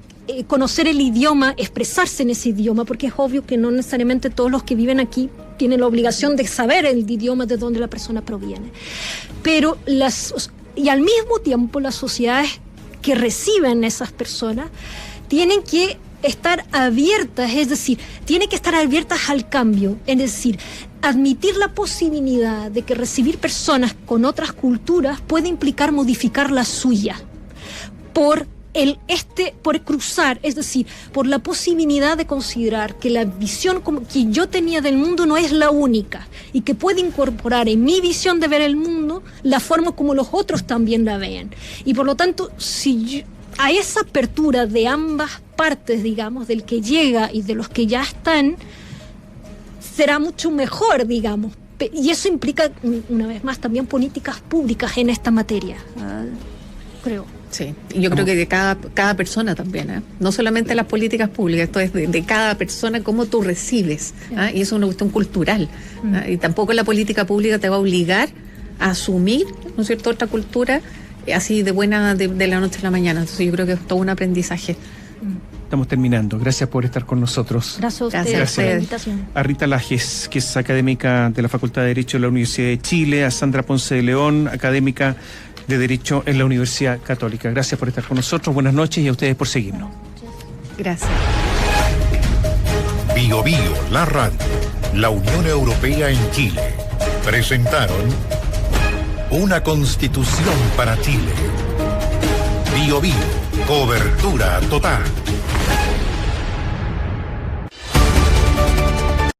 conocer el idioma, expresarse en ese idioma, porque es obvio que no necesariamente todos los que viven aquí tienen la obligación de saber el idioma de donde la persona proviene. Pero y al mismo tiempo las sociedades que reciben esas personas tienen que estar abiertas, es decir, tienen que estar abiertas al cambio, es decir, admitir la posibilidad de que recibir personas con otras culturas puede implicar modificar la suya por cruzar, es decir, por la posibilidad de considerar que la visión que yo tenía del mundo no es la única y que puede incorporar en mi visión de ver el mundo la forma como los otros también la vean. Y por lo tanto, a esa apertura de ambas partes, digamos, del que llega y de los que ya están, será mucho mejor, digamos. Y eso implica, una vez más, también políticas públicas en esta materia, creo. Sí, yo creo que de cada persona también, no solamente las políticas públicas, esto es de cada persona, cómo tú recibes, y eso es una cuestión cultural, y tampoco la política pública te va a obligar a asumir, ¿no es cierto?, otra cultura así de buena de la noche a la mañana. Entonces yo creo que es todo un aprendizaje. Estamos terminando. Gracias por estar con nosotros. Gracias a ustedes por la invitación. A Rita Lajes, que es académica de la Facultad de Derecho de la Universidad de Chile, a Sandra Ponce de León, académica de Derecho en la Universidad Católica. Gracias por estar con nosotros, buenas noches y a ustedes por seguirnos. Gracias. Bio Bio, la radio, la Unión Europea en Chile, presentaron una Constitución para Chile. Bio Bio, cobertura total.